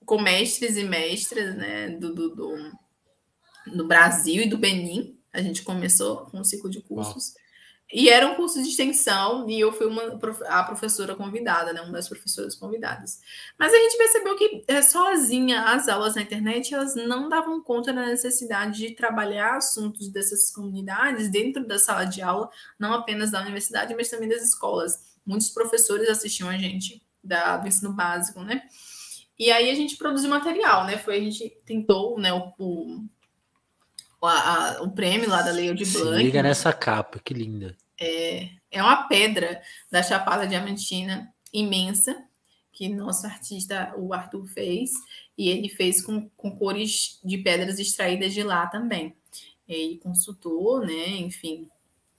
Speaker 2: com mestres e mestras, né, do Brasil e do Benin, a gente começou com um ciclo de cursos. Uau. E era um curso de extensão, e eu fui a professora convidada, né, uma das professoras convidadas. Mas a gente percebeu que sozinha as aulas na internet, elas não davam conta da necessidade de trabalhar assuntos dessas comunidades dentro da sala de aula, não apenas da universidade, mas também das escolas. Muitos professores assistiam a gente do ensino básico, né? E aí a gente produziu material, né? A gente tentou, né, o prêmio lá da Lei Aldir Blanc.
Speaker 1: Se liga nessa capa, que linda.
Speaker 2: É uma pedra da Chapada Diamantina imensa, que nosso artista, o Arthur, fez, e ele fez com cores de pedras extraídas de lá também. Ele consultou, né, enfim,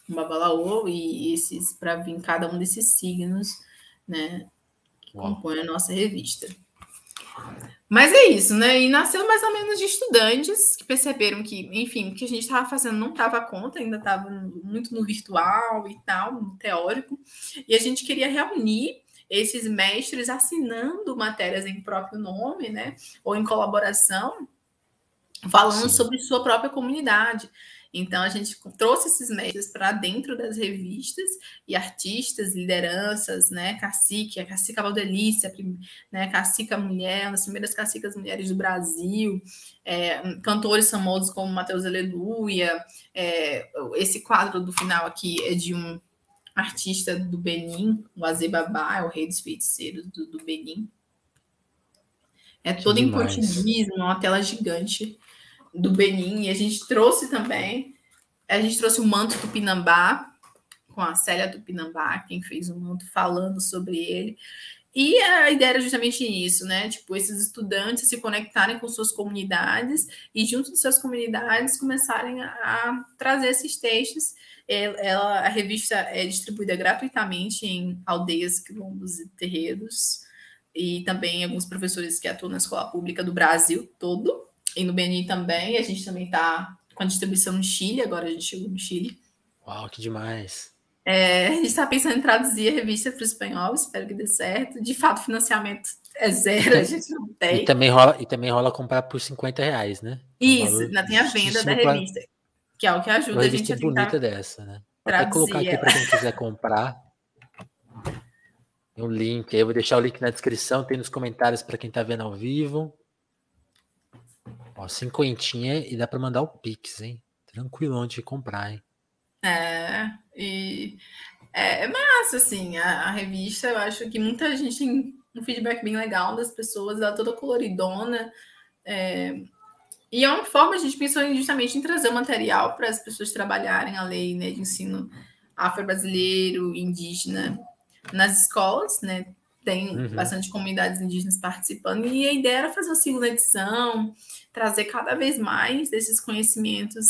Speaker 2: o Babalaô e esses, para vir cada um desses signos, né, que compõem a nossa revista. Mas é isso, né? E nasceu mais ou menos de estudantes que perceberam que, enfim, o que a gente estava fazendo não estava à conta, ainda estava muito no virtual e tal, no teórico. E a gente queria reunir esses mestres assinando matérias em próprio nome, né, ou em colaboração, falando
Speaker 1: Sim.
Speaker 2: sobre sua própria comunidade. Então, a gente trouxe esses mestres para dentro das revistas e artistas, lideranças, né? Cacique, a Cacica Valdelícia, né? Cacica Mulher, uma das primeiras cacicas mulheres do Brasil, cantores famosos como Mateus Aleluia. Esse quadro do final aqui é de um artista do Benin, o Azebabá, é o rei dos feiticeiros do Benin. É
Speaker 1: Que
Speaker 2: todo em
Speaker 1: demais.
Speaker 2: português, uma tela gigante do Benin, e a gente trouxe o manto Tupinambá, com a Célia Tupinambá, quem fez o manto, falando sobre ele. E a ideia era justamente isso, né? Tipo, esses estudantes se conectarem com suas comunidades e, junto de suas comunidades, começarem a trazer esses textos. A revista é distribuída gratuitamente em aldeias, quilombos e terreiros, e também alguns professores que atuam na escola pública do Brasil todo, e no Benin também. A gente também está com a distribuição no Chile, agora a gente chegou no Chile.
Speaker 1: Uau, que demais.
Speaker 2: A gente está pensando em traduzir a revista para o espanhol, espero que dê certo. De fato, o financiamento é zero, a gente não tem.
Speaker 1: E também rola comprar por R$ 50, né? É um
Speaker 2: Isso,
Speaker 1: valor
Speaker 2: ainda tem a venda da
Speaker 1: justíssimo para
Speaker 2: revista, que é o que
Speaker 1: uma
Speaker 2: ajuda a gente
Speaker 1: revista
Speaker 2: a
Speaker 1: bonita
Speaker 2: tentar
Speaker 1: dessa, né? Vou até colocar
Speaker 2: traduzir
Speaker 1: aqui
Speaker 2: ela.
Speaker 1: para quem quiser comprar. Tem um link aí, eu vou deixar o link na descrição, tem nos comentários para quem está vendo ao vivo. Ó, 50 e dá para mandar o Pix, hein? Tranquilão de comprar, hein?
Speaker 2: E é massa, assim, a revista, eu acho que muita gente tem um feedback bem legal das pessoas, ela é toda coloridona, e é uma forma, a gente pensou justamente em trazer o material para as pessoas trabalharem a lei, né, de ensino afro-brasileiro, indígena, nas escolas, né, tem bastante comunidades indígenas participando, e a ideia era fazer uma segunda edição, trazer cada vez mais desses conhecimentos,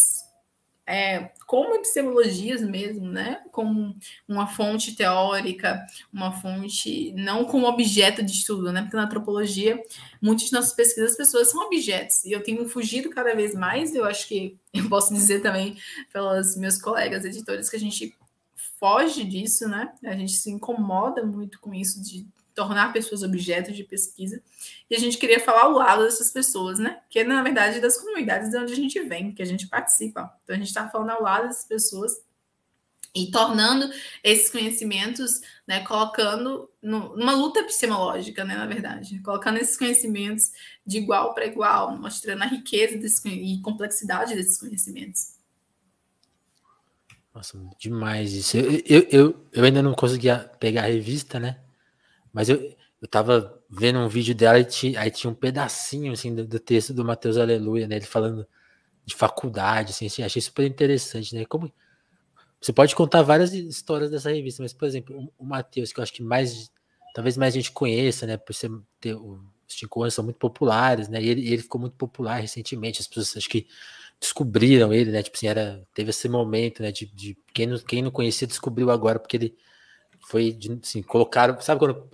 Speaker 2: como epistemologias mesmo, né? Como uma fonte teórica, uma fonte não como objeto de estudo, né? Porque na antropologia, muitas de nossas pesquisas, as pessoas são objetos, e eu tenho fugido cada vez mais, eu acho que eu posso dizer também pelos meus colegas editores que a gente foge disso, né? A gente se incomoda muito com isso de tornar pessoas objetos de pesquisa. E a gente queria falar ao lado dessas pessoas, né? Que é, na verdade, das comunidades de onde a gente vem, que a gente participa. Então, a gente está falando ao lado dessas pessoas e tornando esses conhecimentos, né, colocando numa luta epistemológica, né, na verdade, colocando esses conhecimentos de igual para igual, mostrando a riqueza e complexidade desses conhecimentos.
Speaker 1: Nossa, demais isso. Eu ainda não conseguia pegar a revista, né? Mas eu tava vendo um vídeo dela e aí tinha um pedacinho assim do texto do Mateus Aleluia, né? Ele falando de faculdade, assim, achei super interessante, né? Como você pode contar várias histórias dessa revista, mas, por exemplo, o Mateus, que eu acho que talvez mais gente conheça, né? Por ter os Chico são muito populares, né? E ele ficou muito popular recentemente, as pessoas acho que descobriram ele, né? Tipo assim, teve esse momento, né? De quem não conhecia descobriu agora, porque ele foi, assim, colocaram, sabe quando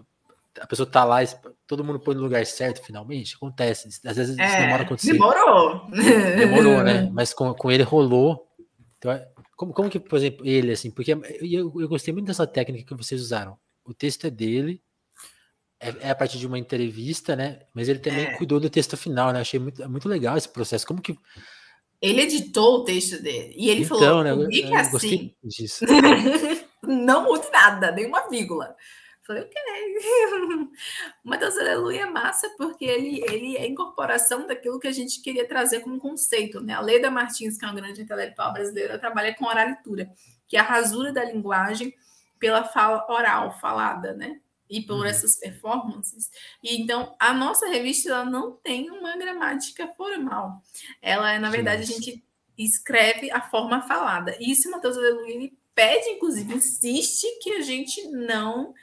Speaker 1: a pessoa tá lá e todo mundo põe no lugar certo, finalmente? Acontece, às vezes isso demora a acontecer.
Speaker 2: Demorou.
Speaker 1: Demorou, né? Mas com ele rolou. Então, como que, por exemplo, ele, assim, porque eu gostei muito dessa técnica que vocês usaram. O texto é dele, é a partir de uma entrevista, né? Mas ele também cuidou do texto final, né? Achei muito legal esse processo. Como que.
Speaker 2: Ele editou o texto dele e ele
Speaker 1: Então,
Speaker 2: falou:
Speaker 1: né?
Speaker 2: publique
Speaker 1: Eu gostei
Speaker 2: assim.
Speaker 1: disso.
Speaker 2: Não mude nada, nenhuma vírgula. Falei, ok. Mas Deus Aleluia é massa porque ele é a incorporação daquilo que a gente queria trazer como conceito, né? A Leda Martins, que é uma grande intelectual brasileira, trabalha com oralitura, que é a rasura da linguagem pela fala oral, falada, né? E por essas performances. E então, a nossa revista ela não tem uma gramática formal. Ela, na verdade, a
Speaker 1: Demais.
Speaker 2: gente escreve a forma falada. E isso, Mateus Aleluia, ele pede, inclusive, insiste que a gente não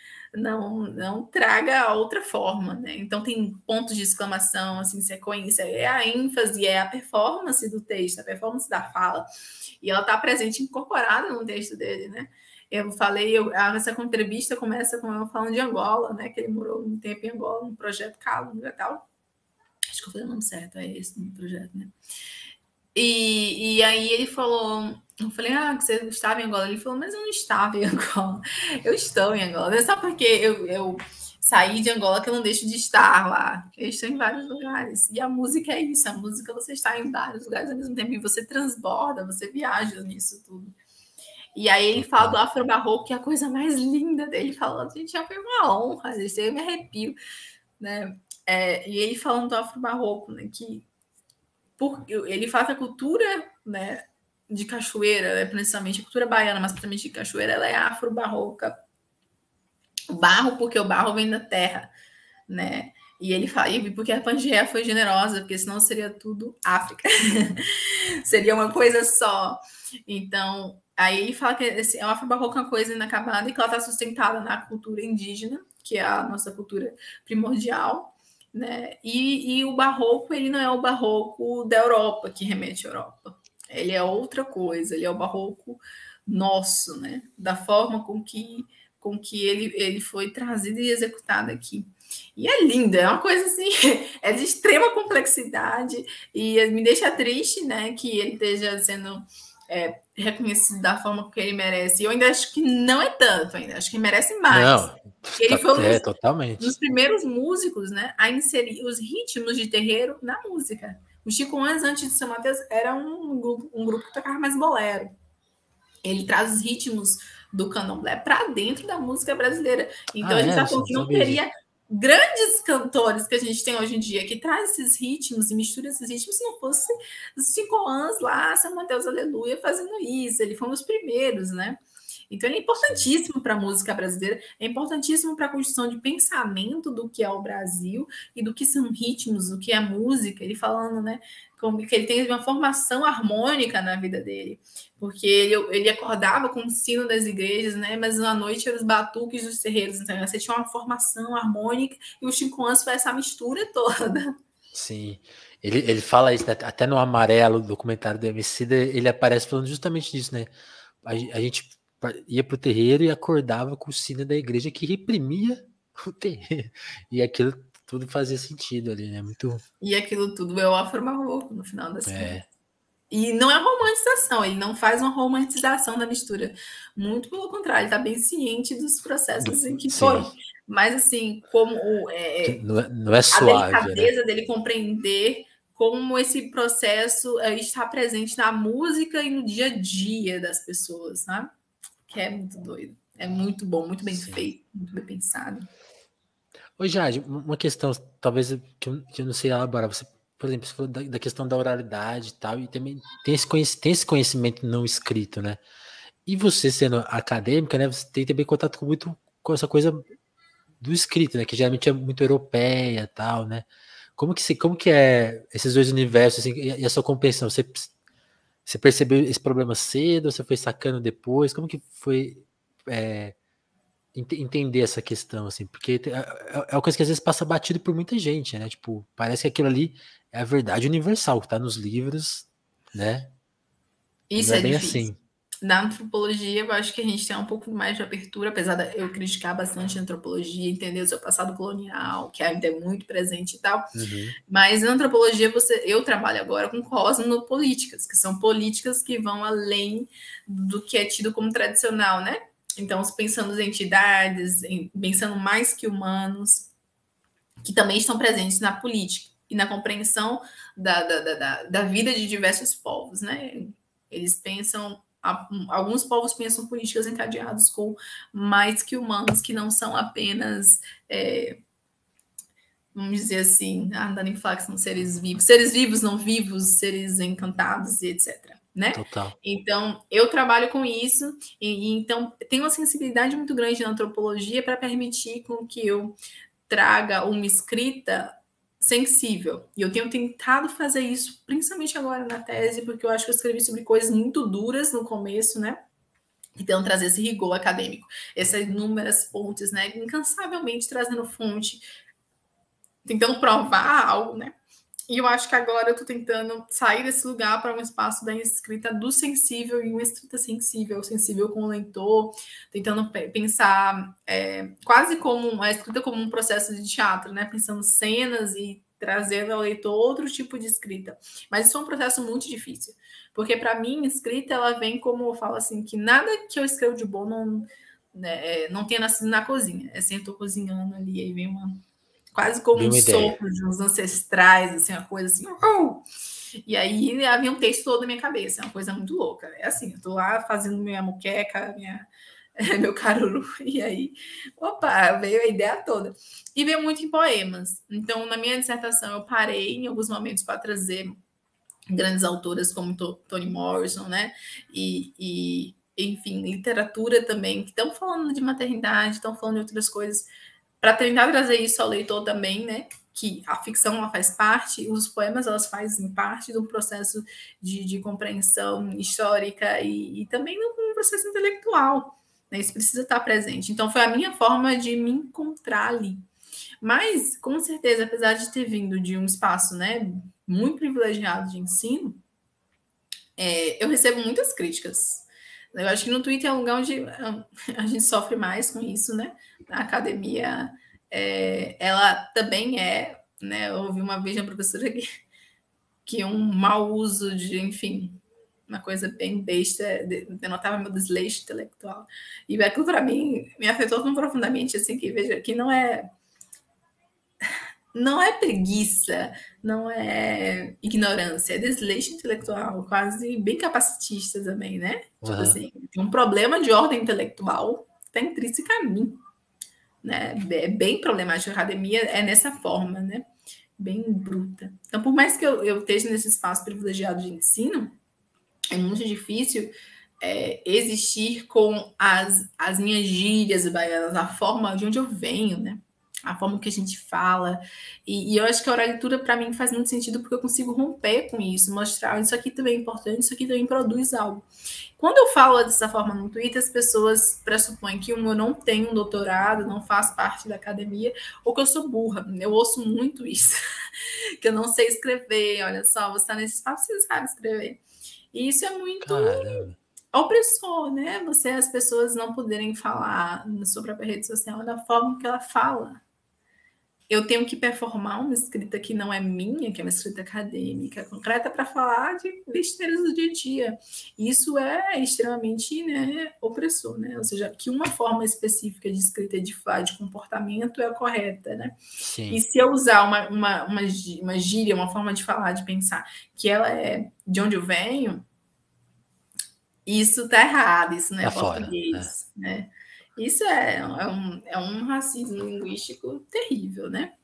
Speaker 2: traga a outra forma, né? Então tem pontos de exclamação, assim, sequência, é a ênfase, é a performance do texto, a performance da fala, e ela está presente, incorporada no texto dele, né? Eu falei, essa entrevista começa com eu falando de Angola, né? Que ele morou um tempo em Angola, no projeto Calunga e tal. Acho que eu falei o nome certo, é esse no projeto, né? E aí ele falou, Eu falei, que você estava em Angola. Ele falou, mas eu não estava em Angola. Eu estou em Angola. Não é só porque eu saí de Angola que eu não deixo de estar lá. Eu estou em vários lugares. E a música é isso. A música você está em vários lugares ao mesmo tempo. E você transborda, você viaja nisso tudo. E aí ele fala do afro-barroco, que é a coisa mais linda dele. Falando, gente, já foi uma honra. Isso aí eu me arrepio. Né? E ele falando do afro-barroco, né, que ele fala que a cultura, né, de cachoeira, né, principalmente a cultura baiana, mas principalmente de cachoeira, ela é afro-barroca. O barro, porque o barro vem da terra, né? E ele fala, porque a Pangeia foi generosa, porque senão seria tudo África. Seria uma coisa só. Então, aí ele fala que o afro-barroco é uma coisa inacabada e que ela está sustentada na cultura indígena, que é a nossa cultura primordial, né? E o barroco, ele não é o barroco da Europa, que remete à Europa. Ele é outra coisa, ele é o barroco nosso, né? Da forma com que ele foi trazido e executado aqui. E é linda, é uma coisa assim, é de extrema complexidade e me deixa triste, né, que ele esteja sendo reconhecido da forma que ele merece. E eu ainda acho que não é tanto, ainda acho que merece mais.
Speaker 1: Não,
Speaker 2: Ele foi um
Speaker 1: totalmente.
Speaker 2: dos primeiros músicos, né, a inserir os ritmos de terreiro na música. O Chico antes de São Mateus, era um grupo que tocava mais bolero. Ele traz os ritmos do candomblé para dentro da música brasileira. Então a gente está falando que não teria grandes cantores que a gente tem hoje em dia que traz esses ritmos e mistura esses ritmos se não fosse os Chico anos lá, São Mateus Aleluia, fazendo isso. Ele foi um dos primeiros, né? Então ele é importantíssimo para a música brasileira, é importantíssimo para a construção de pensamento do que é o Brasil e do que são ritmos, do que é música. Ele falando, né, como que ele tem uma formação harmônica na vida dele, porque ele acordava com o sino das igrejas, né, mas à noite eram os batuques dos terreiros, então você tinha uma formação harmônica e o Chico Antes foi essa mistura toda.
Speaker 1: Sim, ele fala isso, né? Até no Amarelo, documentário do Emicida, ele aparece falando justamente disso, né? A gente ia pro terreiro e acordava com o sino da igreja que reprimia o terreiro. E aquilo tudo fazia sentido ali, né?
Speaker 2: E aquilo tudo é o afro-barroco, no final das contas. E não é romantização, ele não faz uma romantização da mistura. Muito pelo contrário, ele está bem ciente dos processos em que foram. Mas, assim, como
Speaker 1: não é suave,
Speaker 2: a delicadeza, né, dele compreender como esse processo está presente na música e no dia a dia das pessoas, sabe? Que é muito doido. É muito bom, muito bem feito, muito bem pensado.
Speaker 1: Ô, Jade, uma questão, talvez, que eu não sei elaborar. Você, por exemplo, você falou da questão da oralidade e tal, e também tem esse conhecimento não escrito, né? E você, sendo acadêmica, né, você tem também contato muito com essa coisa do escrito, né? Que geralmente é muito europeia e tal, né? Como que é esses dois universos, assim, e a sua compreensão? Você percebeu esse problema cedo? Você foi sacando depois? Como que foi entender essa questão, assim? Porque é uma coisa que às vezes passa batido por muita gente, né? Tipo, parece que aquilo ali é a verdade universal, que tá nos livros, né?
Speaker 2: Isso
Speaker 1: não é
Speaker 2: é
Speaker 1: bem
Speaker 2: difícil.
Speaker 1: assim.
Speaker 2: Na antropologia, eu acho que a gente tem um pouco mais de abertura, apesar de eu criticar bastante a antropologia, entender o seu passado colonial, que ainda é muito presente e tal.
Speaker 1: Uhum.
Speaker 2: Mas na antropologia, eu trabalho agora com cosmopolíticas, que são políticas que vão além do que é tido como tradicional, né? Então, pensando em entidades, pensando mais que humanos, que também estão presentes na política e na compreensão da vida de diversos povos, né? Eles pensam, alguns povos pensam políticas encadeadas com mais que humanos, que não são apenas, vamos dizer assim, não dá nem falar que são seres vivos, não vivos, seres encantados e etc. Né?
Speaker 1: Total.
Speaker 2: Então, eu trabalho com isso, então tenho uma sensibilidade muito grande na antropologia para permitir com que eu traga uma escrita sensível. E eu tenho tentado fazer isso, principalmente agora na tese, porque eu acho que eu escrevi sobre coisas muito duras no começo, né? Então, trazer esse rigor acadêmico, essas inúmeras fontes, né? Incansavelmente trazendo fonte, tentando provar algo, né? E eu acho que agora eu estou tentando sair desse lugar para um espaço da escrita do sensível e uma escrita sensível com o leitor, tentando pensar quase como a escrita como um processo de teatro, né? Pensando cenas e trazendo ao leitor outro tipo de escrita. Mas isso é um processo muito difícil, porque para mim, escrita, ela vem como eu falo assim, que nada que eu escrevo de bom não tenha nascido na cozinha. É assim, eu estou cozinhando ali, aí vem quase como
Speaker 1: Bem
Speaker 2: um
Speaker 1: uma ideia.
Speaker 2: sopro de uns ancestrais, assim, uma coisa assim. E aí havia um texto todo na minha cabeça, é uma coisa muito louca. É assim, eu tô lá fazendo minha moqueca, meu caruru, e aí, opa, veio a ideia toda. E veio muito em poemas. Então, na minha dissertação, eu parei em alguns momentos para trazer grandes autoras como Toni Morrison, né? Enfim, literatura também, que estão falando de maternidade, estão falando de outras coisas, para tentar trazer isso ao leitor também, né? Que a ficção ela faz parte, os poemas elas fazem parte de um processo de compreensão histórica e também um processo intelectual. Né? Isso precisa estar presente. Então, foi a minha forma de me encontrar ali. Mas, com certeza, apesar de ter vindo de um espaço, né, muito privilegiado de ensino, eu recebo muitas críticas. Eu acho que no Twitter é um lugar onde a gente sofre mais com isso, né? Na academia, ela também né? Eu ouvi uma vez uma professora que um mau uso de, enfim, uma coisa bem besta, denotava meu desleixo intelectual. E aquilo, para mim, me afetou tão profundamente, assim, que veja, que não é preguiça, não é ignorância, é desleixo intelectual, quase bem capacitista também, né? Tipo
Speaker 1: Uhum.
Speaker 2: assim, tem um problema de ordem intelectual que está intrínseco a mim, né? É bem problemático. A academia é nessa forma, né? Bem bruta. Então, por mais que eu esteja nesse espaço privilegiado de ensino, é muito difícil existir com as minhas gírias baianas, a forma de onde eu venho, né? A forma que a gente fala. E eu acho que a oralitura, para mim, faz muito sentido porque eu consigo romper com isso, mostrar isso aqui também é importante, isso aqui também produz algo. Quando eu falo dessa forma no Twitter, as pessoas pressupõem que eu não tenho um doutorado, não faço parte da academia, ou que eu sou burra. Eu ouço muito isso, que eu não sei escrever. Olha só, você está nesse espaço, você sabe escrever. E isso é muito
Speaker 1: Caramba.
Speaker 2: opressor, né? As pessoas não poderem falar na sua própria rede social da forma que ela fala. Eu tenho que performar uma escrita que não é minha, que é uma escrita acadêmica, concreta, para falar de besteiras do dia a dia. Isso é extremamente, né, opressor, né? Ou seja, que uma forma específica de escrita de falar de comportamento é a correta, né? E
Speaker 1: Sim.
Speaker 2: se eu usar uma gíria, uma forma de falar, de pensar, que ela é de onde eu venho, isso está errado, isso não é
Speaker 1: Tá fora.
Speaker 2: português, né? Isso é um racismo linguístico terrível, né?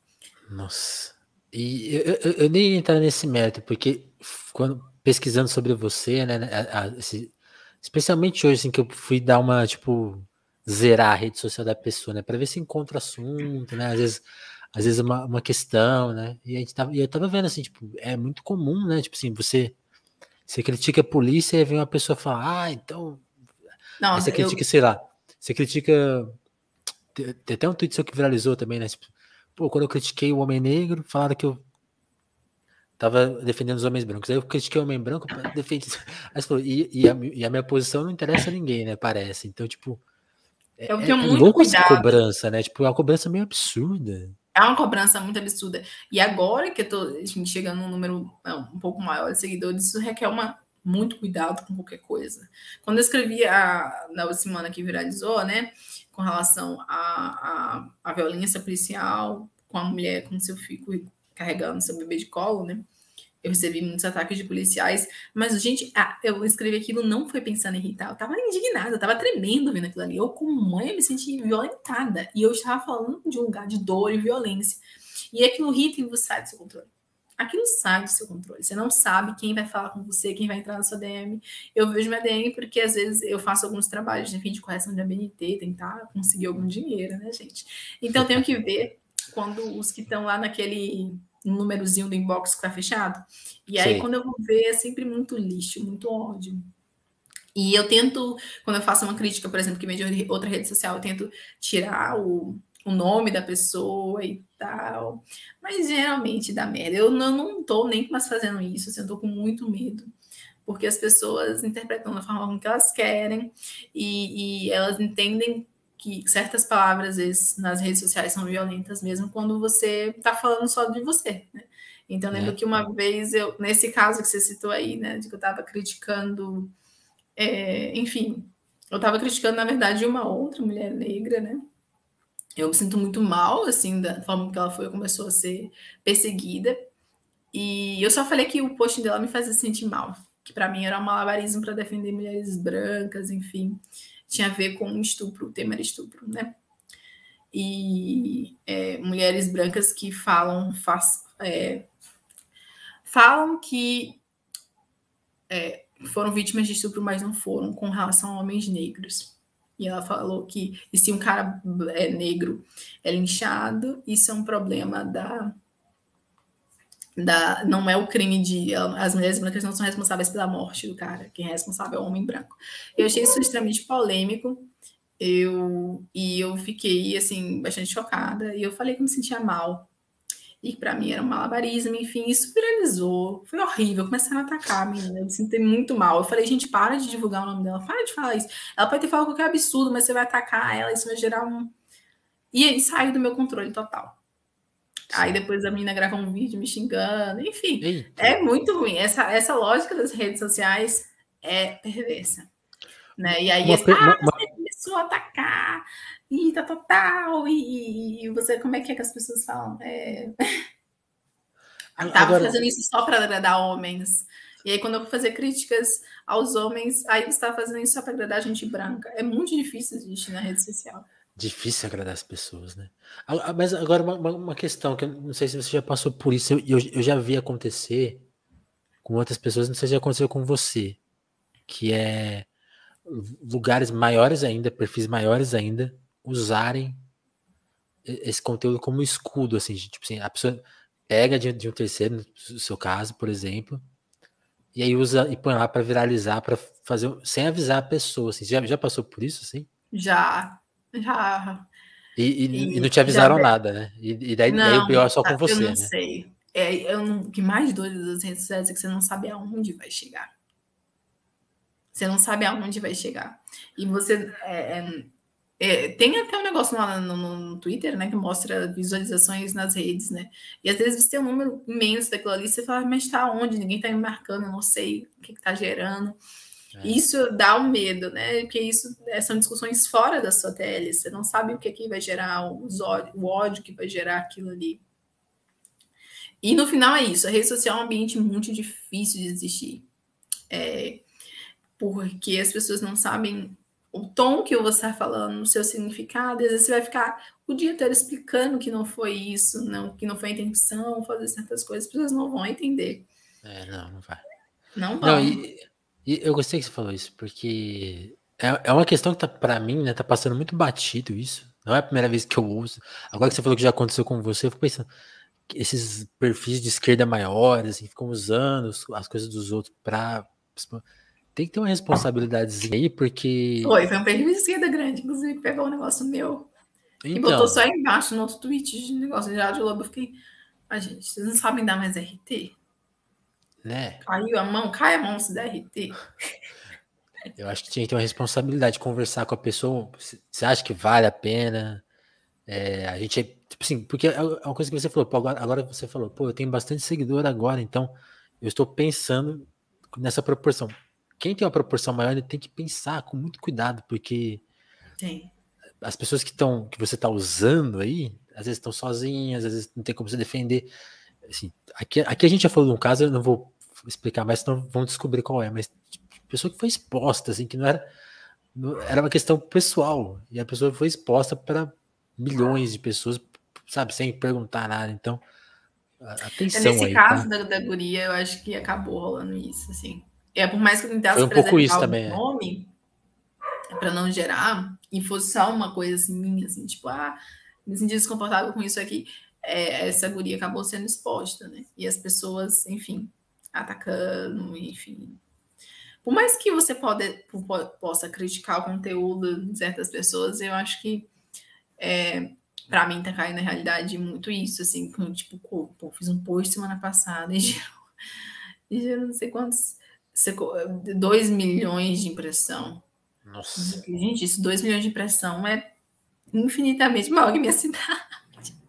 Speaker 1: Nossa. E eu nem ia entrar nesse mérito, porque quando pesquisando sobre você, né, especialmente hoje, assim, que eu fui dar uma, tipo, zerar a rede social da pessoa, né, para ver se encontra assunto, né, às vezes uma questão, né, e eu tava vendo, assim, tipo, é muito comum, né, tipo assim, você critica a polícia e vem uma pessoa falar, então, aí você
Speaker 2: Nossa,
Speaker 1: critica, sei lá, você critica, tem até um tweet seu que viralizou também, né, tipo, pô, quando eu critiquei o homem negro, falaram que eu tava defendendo os homens brancos. Aí eu critiquei o homem branco, defendi. Aí você falou, e a minha posição não interessa a ninguém, né? Parece. Então, tipo,
Speaker 2: eu tenho
Speaker 1: é
Speaker 2: muito
Speaker 1: louco essa
Speaker 2: cuidado.
Speaker 1: cobrança, né? Tipo, é uma cobrança meio absurda.
Speaker 2: É uma cobrança muito absurda. E agora que eu tô chegando num número um pouco maior de seguidores, isso requer muito cuidado com qualquer coisa. Quando eu escrevi na semana que viralizou, né, com relação à violência policial com a mulher com seu filho carregando seu bebê de colo, né? Eu recebi muitos ataques de policiais, mas, gente, eu escrevi aquilo não foi pensando em irritar, eu tava indignada, eu tava tremendo vendo aquilo ali. Eu, como mãe, me senti violentada. E eu estava falando de um lugar de dor e violência. E aquilo irrita e você sai do seu controle. Aquilo sai do seu controle. Você não sabe quem vai falar com você, quem vai entrar na sua DM. Eu vejo minha DM porque, às vezes, eu faço alguns trabalhos, enfim, de correção de ABNT, tentar conseguir algum dinheiro, né, gente? Então, eu tenho que ver quando os que estão lá naquele númerozinho do inbox que tá fechado. E aí,
Speaker 1: Sei.
Speaker 2: quando eu vou ver, é sempre muito lixo, muito ódio. E eu tento, quando eu faço uma crítica, por exemplo, que vem de outra rede social, eu tento tirar o nome da pessoa e tal. Mas geralmente dá merda. Eu não tô nem mais fazendo isso, assim, eu tô com muito medo. Porque as pessoas interpretam da forma como que elas querem e elas entendem que certas palavras, às vezes, nas redes sociais são violentas mesmo quando você tá falando só de você, né? Então, eu lembro que uma vez, nesse caso que você citou aí, né, de que eu tava criticando, enfim, eu tava criticando, na verdade, uma outra mulher negra, né? Eu me sinto muito mal, assim, da forma que ela começou a ser perseguida. E eu só falei que o post dela me fazia sentir mal, que para mim era um malabarismo para defender mulheres brancas, enfim, tinha a ver com estupro, o tema era estupro, né? E mulheres brancas que falam que foram vítimas de estupro, mas não foram com relação a homens negros. E ela falou que e se um cara negro é linchado, isso é um problema não é o crime de... As mulheres brancas não são responsáveis pela morte do cara. Quem é responsável é o homem branco. Eu achei isso extremamente polêmico. Eu fiquei, assim, bastante chocada. E eu falei que me sentia mal. E que pra mim era um malabarismo. Enfim, isso viralizou. Foi horrível. Começaram a atacar a menina. Eu me senti muito mal. Eu falei, gente, para de divulgar o nome dela. Para de falar isso. Ela pode ter falado qualquer absurdo, mas você vai atacar ela. Isso vai gerar um... E aí saiu do meu controle total. Aí depois a menina grava um vídeo me xingando, enfim. Eita. É muito ruim. Essa lógica das redes sociais é perversa. Né? E aí você começou a atacar, e tal. E você, como é que as pessoas falam? Tava fazendo isso só para agradar homens. E aí, quando eu fui fazer críticas aos homens, aí você estava fazendo isso só para agradar gente branca. É muito difícil existir na rede social.
Speaker 1: Difícil agradar as pessoas, né? Mas agora uma questão, que eu não sei se você já passou por isso, eu já vi acontecer com outras pessoas, não sei se já aconteceu com você, que é lugares maiores ainda, perfis maiores ainda, usarem esse conteúdo como escudo, assim, tipo assim, a pessoa pega de um terceiro, no seu caso, por exemplo, e aí usa e põe lá para viralizar, para fazer, sem avisar a pessoa, assim. Já passou por isso, assim?
Speaker 2: Já.
Speaker 1: E não te avisaram nada, né? E daí o pior é só com você,
Speaker 2: eu não
Speaker 1: né?
Speaker 2: sei. O que mais doido das redes sociais é que você não sabe aonde vai chegar. Você não sabe aonde vai chegar. E você... tem até um negócio lá no Twitter, né, que mostra visualizações nas redes, né? E às vezes você tem um número imenso daquilo ali, você fala, mas tá onde? Ninguém tá me marcando, eu não sei o que tá gerando. Isso dá um medo, né? Porque isso são discussões fora da sua tela, você não sabe o que vai gerar o ódio que vai gerar aquilo ali. E no final é isso, a rede social é um ambiente muito difícil de existir. Porque as pessoas não sabem o tom que você está falando, o seu significado, e às vezes você vai ficar o dia inteiro explicando que não foi isso, que não foi a intenção, fazer certas coisas, as pessoas não vão entender.
Speaker 1: Não vai.
Speaker 2: Não vão.
Speaker 1: Não, e eu gostei que você falou isso, porque é uma questão que tá, pra mim, né, tá passando muito batido isso. Não é a primeira vez que eu ouço. Agora que você falou que já aconteceu com você, eu fico pensando, esses perfis de esquerda maiores, assim, ficam usando as coisas dos outros pra... Tem que ter uma responsabilidadezinha aí, porque...
Speaker 2: Foi um perfil de esquerda grande, inclusive, que pegou um negócio meu e botou só embaixo no outro tweet de negócio de Rádio Lobo. Eu fiquei, gente, vocês não sabem dar mais RT?
Speaker 1: Né?
Speaker 2: Caiu a mão, cai a mão se der RT.
Speaker 1: Eu acho que tinha que ter uma responsabilidade de conversar com a pessoa. Você acha que vale a pena? A gente, tipo assim, porque é uma coisa que você falou, pô, agora você falou, pô, eu tenho bastante seguidor agora, então eu estou pensando nessa proporção. Quem tem uma proporção maior, ele tem que pensar com muito cuidado, porque as pessoas que você está usando aí, às vezes estão sozinhas, às vezes não tem como se defender. Assim, aqui a gente já falou de um caso, eu não vou explicar mais, senão vão descobrir qual é, mas tipo, pessoa que foi exposta, assim, que era uma questão pessoal, e a pessoa foi exposta para milhões de pessoas, sabe, sem perguntar nada. Então, atenção
Speaker 2: nesse
Speaker 1: aí,
Speaker 2: caso
Speaker 1: tá?
Speaker 2: da guria, eu acho que acabou rolando isso, assim. Por mais que eu tentasse
Speaker 1: Foi um pouco isso
Speaker 2: preservar
Speaker 1: também,
Speaker 2: o nome, para não gerar, e fosse só uma coisa assim, minha, assim, tipo, me senti desconfortável com isso aqui, essa guria acabou sendo exposta, né? E as pessoas, enfim, atacando, enfim. Por mais que você possa criticar o conteúdo de certas pessoas, eu acho que para mim tá caindo na realidade muito isso, assim, tipo, pô, fiz um post semana passada e gerou não sei quantos, 2 milhões de impressão.
Speaker 1: Nossa.
Speaker 2: Gente, isso 2 milhões de impressão é infinitamente maior que minha cidade.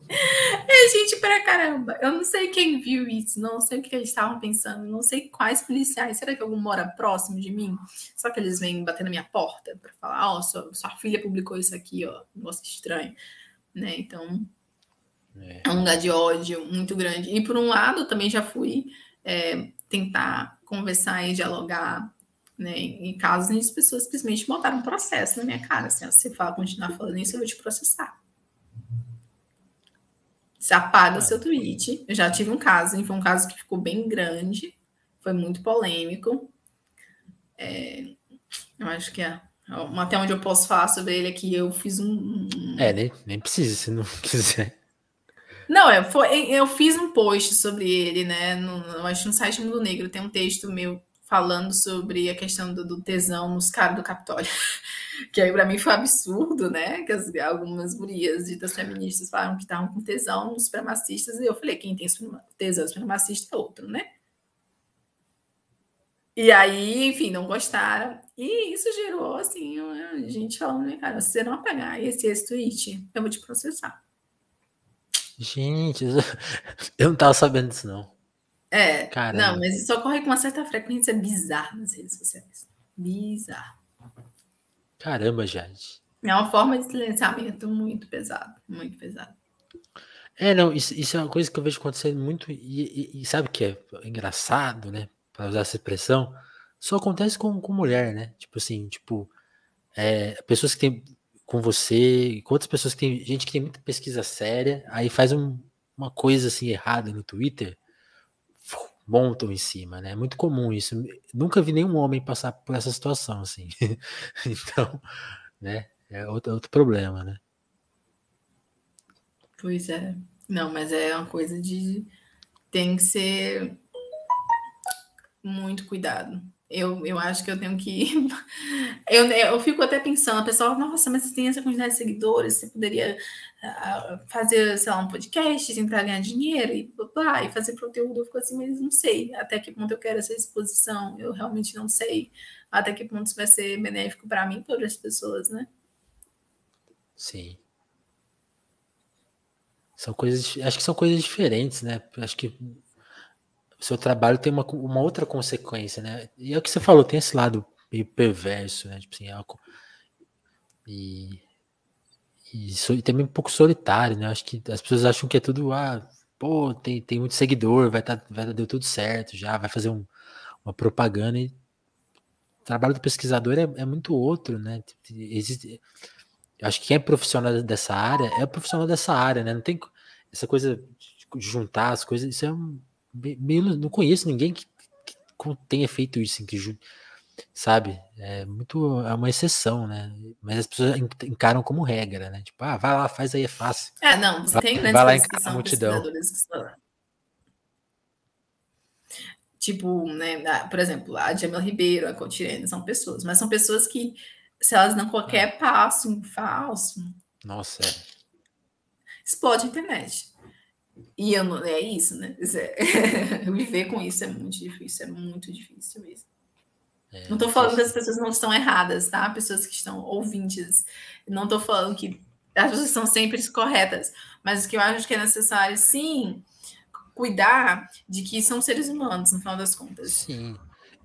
Speaker 2: É gente pra caramba. Eu não sei quem viu isso, não sei o que eles estavam pensando, não sei quais policiais. Será que algum mora próximo de mim? Só que eles vêm bater na minha porta para falar: ó, sua filha publicou isso aqui, ó, um negócio estranho, né? Então, é um lugar de ódio muito grande. E por um lado, também já fui tentar conversar e dialogar, né, em casos em que as pessoas simplesmente botaram um processo na minha cara. Assim, se você continuar falando isso, eu vou te processar. Você apaga seu tweet. Eu já tive um caso, e foi um caso que ficou bem grande, foi muito polêmico. Eu acho que até onde eu posso falar sobre ele aqui, eu fiz
Speaker 1: nem precisa, se não quiser.
Speaker 2: Não, eu fiz um post sobre ele, né? Acho que no site Mundo Negro tem um texto meu falando sobre a questão do tesão nos caras do Capitólio. Que aí pra mim foi absurdo, né? Que algumas gurias ditas feministas falaram que estavam com tesão nos supremacistas. E eu falei, quem tem tesão supremacista é outro, né? E aí, enfim, não gostaram. E isso gerou, assim, a gente falando, né, cara, se você não apagar esse tweet, eu vou te processar.
Speaker 1: Gente, eu não tava sabendo disso, não. Caramba.
Speaker 2: Não, mas isso ocorre com uma certa frequência bizarra nas redes sociais. Bizarro.
Speaker 1: Caramba, Jade.
Speaker 2: É uma forma de silenciamento muito pesado, muito pesado.
Speaker 1: Não, isso é uma coisa que eu vejo acontecendo muito, e sabe o que é engraçado, né? Pra usar essa expressão, só acontece com mulher, né? Tipo assim, pessoas que tem com você, com outras pessoas que tem gente que tem muita pesquisa séria, aí faz uma coisa assim errada no Twitter, montam em cima, né? É muito comum isso. Nunca vi nenhum homem passar por essa situação, assim. Então, né? É outro problema, né?
Speaker 2: Pois é. Não, mas é uma coisa de... Tem que ser muito cuidado. Eu acho que eu tenho que... Eu fico até pensando, a pessoa, nossa, mas você tem essa quantidade de seguidores, você poderia fazer, sei lá, um podcast, tentar ganhar dinheiro e blá, e fazer conteúdo. Eu fico assim, mas não sei até que ponto eu quero essa exposição. Eu realmente não sei até que ponto isso vai ser benéfico para mim e para as pessoas, né?
Speaker 1: Sim. Acho que são coisas diferentes, né? Acho que o seu trabalho tem uma outra consequência, né? E é o que você falou, tem esse lado meio perverso, né? Tipo assim, e também um pouco solitário, né? Acho que as pessoas acham que é tudo, pô, tem muito seguidor, deu tudo certo já, vai fazer uma propaganda. E o trabalho do pesquisador é muito outro, né? Acho que quem é profissional dessa área é o profissional dessa área, né? Não tem essa coisa de juntar as coisas, isso é meio, não conheço ninguém que tenha feito isso, sabe? É uma exceção, né? Mas as pessoas encaram como regra, né? Tipo, vai lá, faz aí, é fácil.
Speaker 2: Não, você tem grandes coisas que são pesquisadores que são... Tipo, né, por exemplo, a Jamila Ribeiro, a Coutirene, são pessoas, mas são pessoas que, se elas dão qualquer passo em falso,
Speaker 1: nossa,
Speaker 2: explode a internet. E é isso, né? Viver com isso é muito difícil mesmo. Não estou falando que as pessoas não estão erradas, tá? Pessoas que estão ouvintes. Não estou falando que as pessoas são sempre corretas, mas o que eu acho que é necessário, sim, cuidar de que são seres humanos, no final das contas.
Speaker 1: Sim.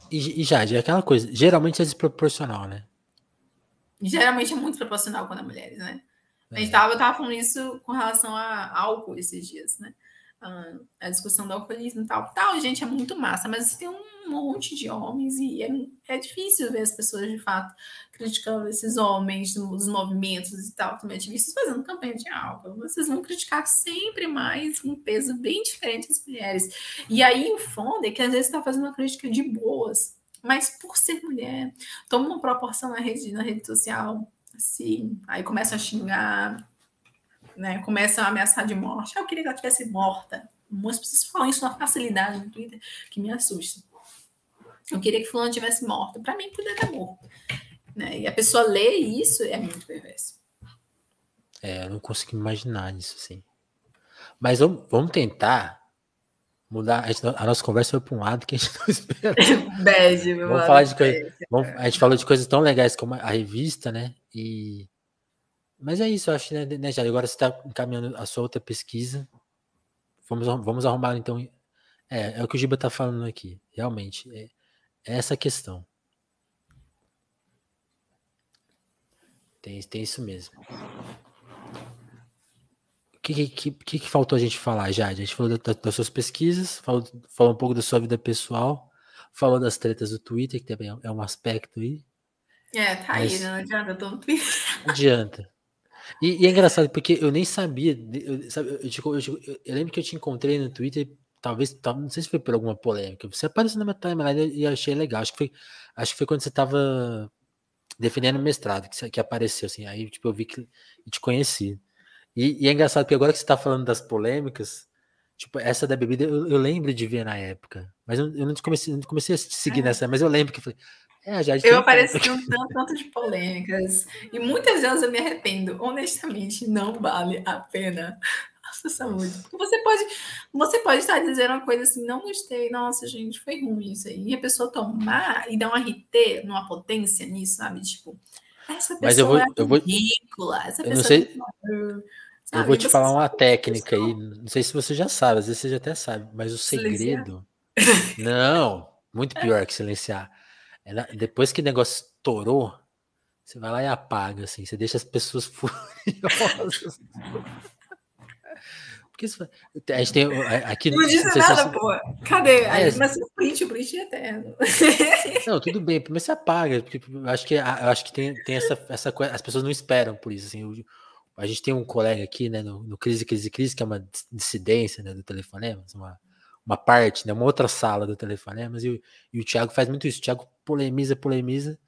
Speaker 1: E Jade, é aquela coisa, geralmente é desproporcional, né?
Speaker 2: Geralmente é muito proporcional quando é mulheres, né? Eu tava falando isso com relação a álcool esses dias, né? A discussão do alcoolismo e tal. Gente, é muito massa, mas tem um monte de homens e é difícil ver as pessoas, de fato, criticando esses homens, os movimentos e tal, também ativistas fazendo campanha de álcool. Vocês vão criticar sempre mais um peso bem diferente das mulheres. E aí o foda é que às vezes está fazendo uma crítica de boas, mas por ser mulher, toma uma proporção na rede social, assim, aí começa a xingar, né? Começam a ameaçar de morte. Eu queria que ela tivesse morta. Muitas pessoas falam isso na facilidade no Twitter, que me assusta. Eu queria que fulano tivesse morta. Para mim, poderia estar morto. Né? E a pessoa lê isso, é muito perverso.
Speaker 1: Eu não consigo imaginar isso, assim. Mas vamos tentar mudar. A nossa conversa foi para um lado que a gente não espera.
Speaker 2: Bege, meu
Speaker 1: vamos falar de coisa. A gente falou de coisas tão legais como a revista, né? E Mas é isso, eu acho, né, Jade? Agora você está encaminhando a sua outra pesquisa. Vamos arrumar, então. É o que o Giba está falando aqui. Realmente, é essa questão. Tem isso mesmo. O que faltou a gente falar, Jade? A gente falou das suas pesquisas, falou um pouco da sua vida pessoal, falou das tretas do Twitter, que também é um aspecto aí.
Speaker 2: Tá aí, né? Não adianta, eu tô no Twitter.
Speaker 1: Não adianta. E é engraçado, porque eu nem sabia. Eu lembro que eu te encontrei no Twitter, talvez, não sei se foi por alguma polêmica. Você apareceu na minha timeline e eu achei legal. Acho que foi quando você estava defendendo o mestrado que apareceu, assim. Aí, tipo, eu vi que e te conheci. E é engraçado, porque agora que você tá falando das polêmicas, tipo, essa da bebida, eu lembro de ver na época. Mas eu não comecei a te seguir nessa, mas eu lembro que eu falei, a Jade
Speaker 2: Eu
Speaker 1: tem
Speaker 2: apareci
Speaker 1: polêmica.
Speaker 2: um tanto de polêmicas. E muitas delas eu me arrependo. Honestamente, não vale a pena a sua saúde.
Speaker 1: Nossa.
Speaker 2: Porque você pode estar dizendo uma coisa assim, não gostei, nossa, gente, foi ruim isso aí. E a pessoa tomar e dar um RT numa potência nisso, sabe? Tipo, essa
Speaker 1: Mas
Speaker 2: pessoa é ridícula, essa
Speaker 1: eu não
Speaker 2: pessoa tem que
Speaker 1: sei,
Speaker 2: morrer.
Speaker 1: eu
Speaker 2: Sabe?
Speaker 1: vou
Speaker 2: E
Speaker 1: te
Speaker 2: você
Speaker 1: falar
Speaker 2: só
Speaker 1: uma técnica aí, não sei se você já sabe, às vezes você já até sabe, mas o
Speaker 2: silenciar.
Speaker 1: segredo, não, muito pior que silenciar. Depois que o negócio estourou, você vai lá e apaga, assim, você deixa as pessoas furiosas. Porque a gente tem aqui,
Speaker 2: Não
Speaker 1: não
Speaker 2: disse
Speaker 1: sei se
Speaker 2: nada,
Speaker 1: você,
Speaker 2: pô. Cadê?
Speaker 1: é,
Speaker 2: Aí, mas o print é eterno.
Speaker 1: não, tudo bem, mas você apaga, porque eu acho que tem essa coisa, as pessoas não esperam por isso, assim, a gente tem um colega aqui, né, no Crise, que é uma dissidência, né, do Telefonemas, uma parte, né, uma outra sala do Telefonemas, e o Thiago faz muito isso, o Thiago polemiza,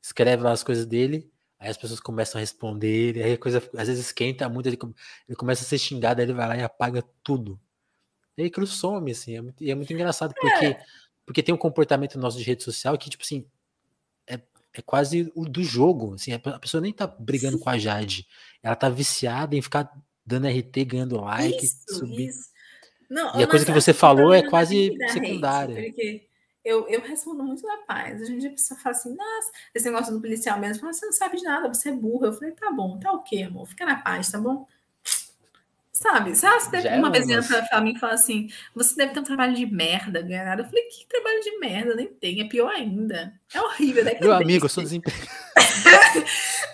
Speaker 1: escreve lá as coisas dele, aí as pessoas começam a responder ele, aí a coisa às vezes esquenta muito, ele começa a ser xingado, aí ele vai lá e apaga tudo. E aí aquilo some, assim, é muito engraçado, porque tem um comportamento nosso de rede social que, tipo assim, é quase o do jogo, assim, a pessoa nem tá brigando com a Jade, ela tá viciada em ficar dando RT, ganhando like,
Speaker 2: Isso,
Speaker 1: subir.
Speaker 2: isso. Não,
Speaker 1: E a coisa
Speaker 2: mas
Speaker 1: que você
Speaker 2: assim, o
Speaker 1: falou é
Speaker 2: problema não é nem me
Speaker 1: quase
Speaker 2: dar hate,
Speaker 1: secundária.
Speaker 2: porque eu respondo muito na paz. Hoje em dia a pessoa fala assim, nossa, esse negócio do policial mesmo, fala, você não sabe de nada, você é burro. Eu falei, tá bom, tá ok, amor, fica na paz, tá bom? Sabe,
Speaker 1: Já é
Speaker 2: uma vez vieram
Speaker 1: umas.
Speaker 2: pra mim e falaram assim, você deve ter um trabalho de merda, ganhar nada. Eu falei, que trabalho de merda? Nem tem, é pior ainda. É horrível, é
Speaker 1: Meu amigo, eu
Speaker 2: decadente.
Speaker 1: sou desempregado.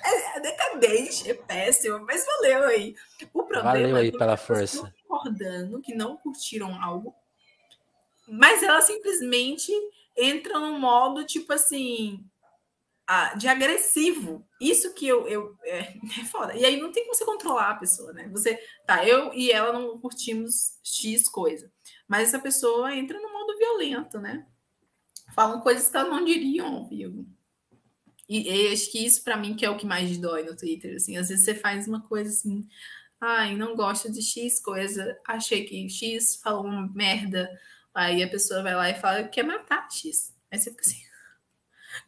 Speaker 2: É decadente, é péssimo, mas valeu aí. O
Speaker 1: Valeu
Speaker 2: problema é
Speaker 1: aí
Speaker 2: quando as
Speaker 1: pela
Speaker 2: pessoas estão
Speaker 1: força.
Speaker 2: concordando que não curtiram algo, mas ela simplesmente entra num modo, tipo assim, de agressivo. Isso que é foda. E aí não tem como você controlar a pessoa, né? Eu e ela não curtimos X coisa. Mas essa pessoa entra no modo violento, né? Falam coisas que ela não diriam ao vivo. E acho que isso, para mim, que é o que mais dói no Twitter. Assim, às vezes você faz uma coisa assim, ai, não gosto de X coisa, achei que X falou uma merda. Aí a pessoa vai lá e fala que quer matar X. Aí você fica assim,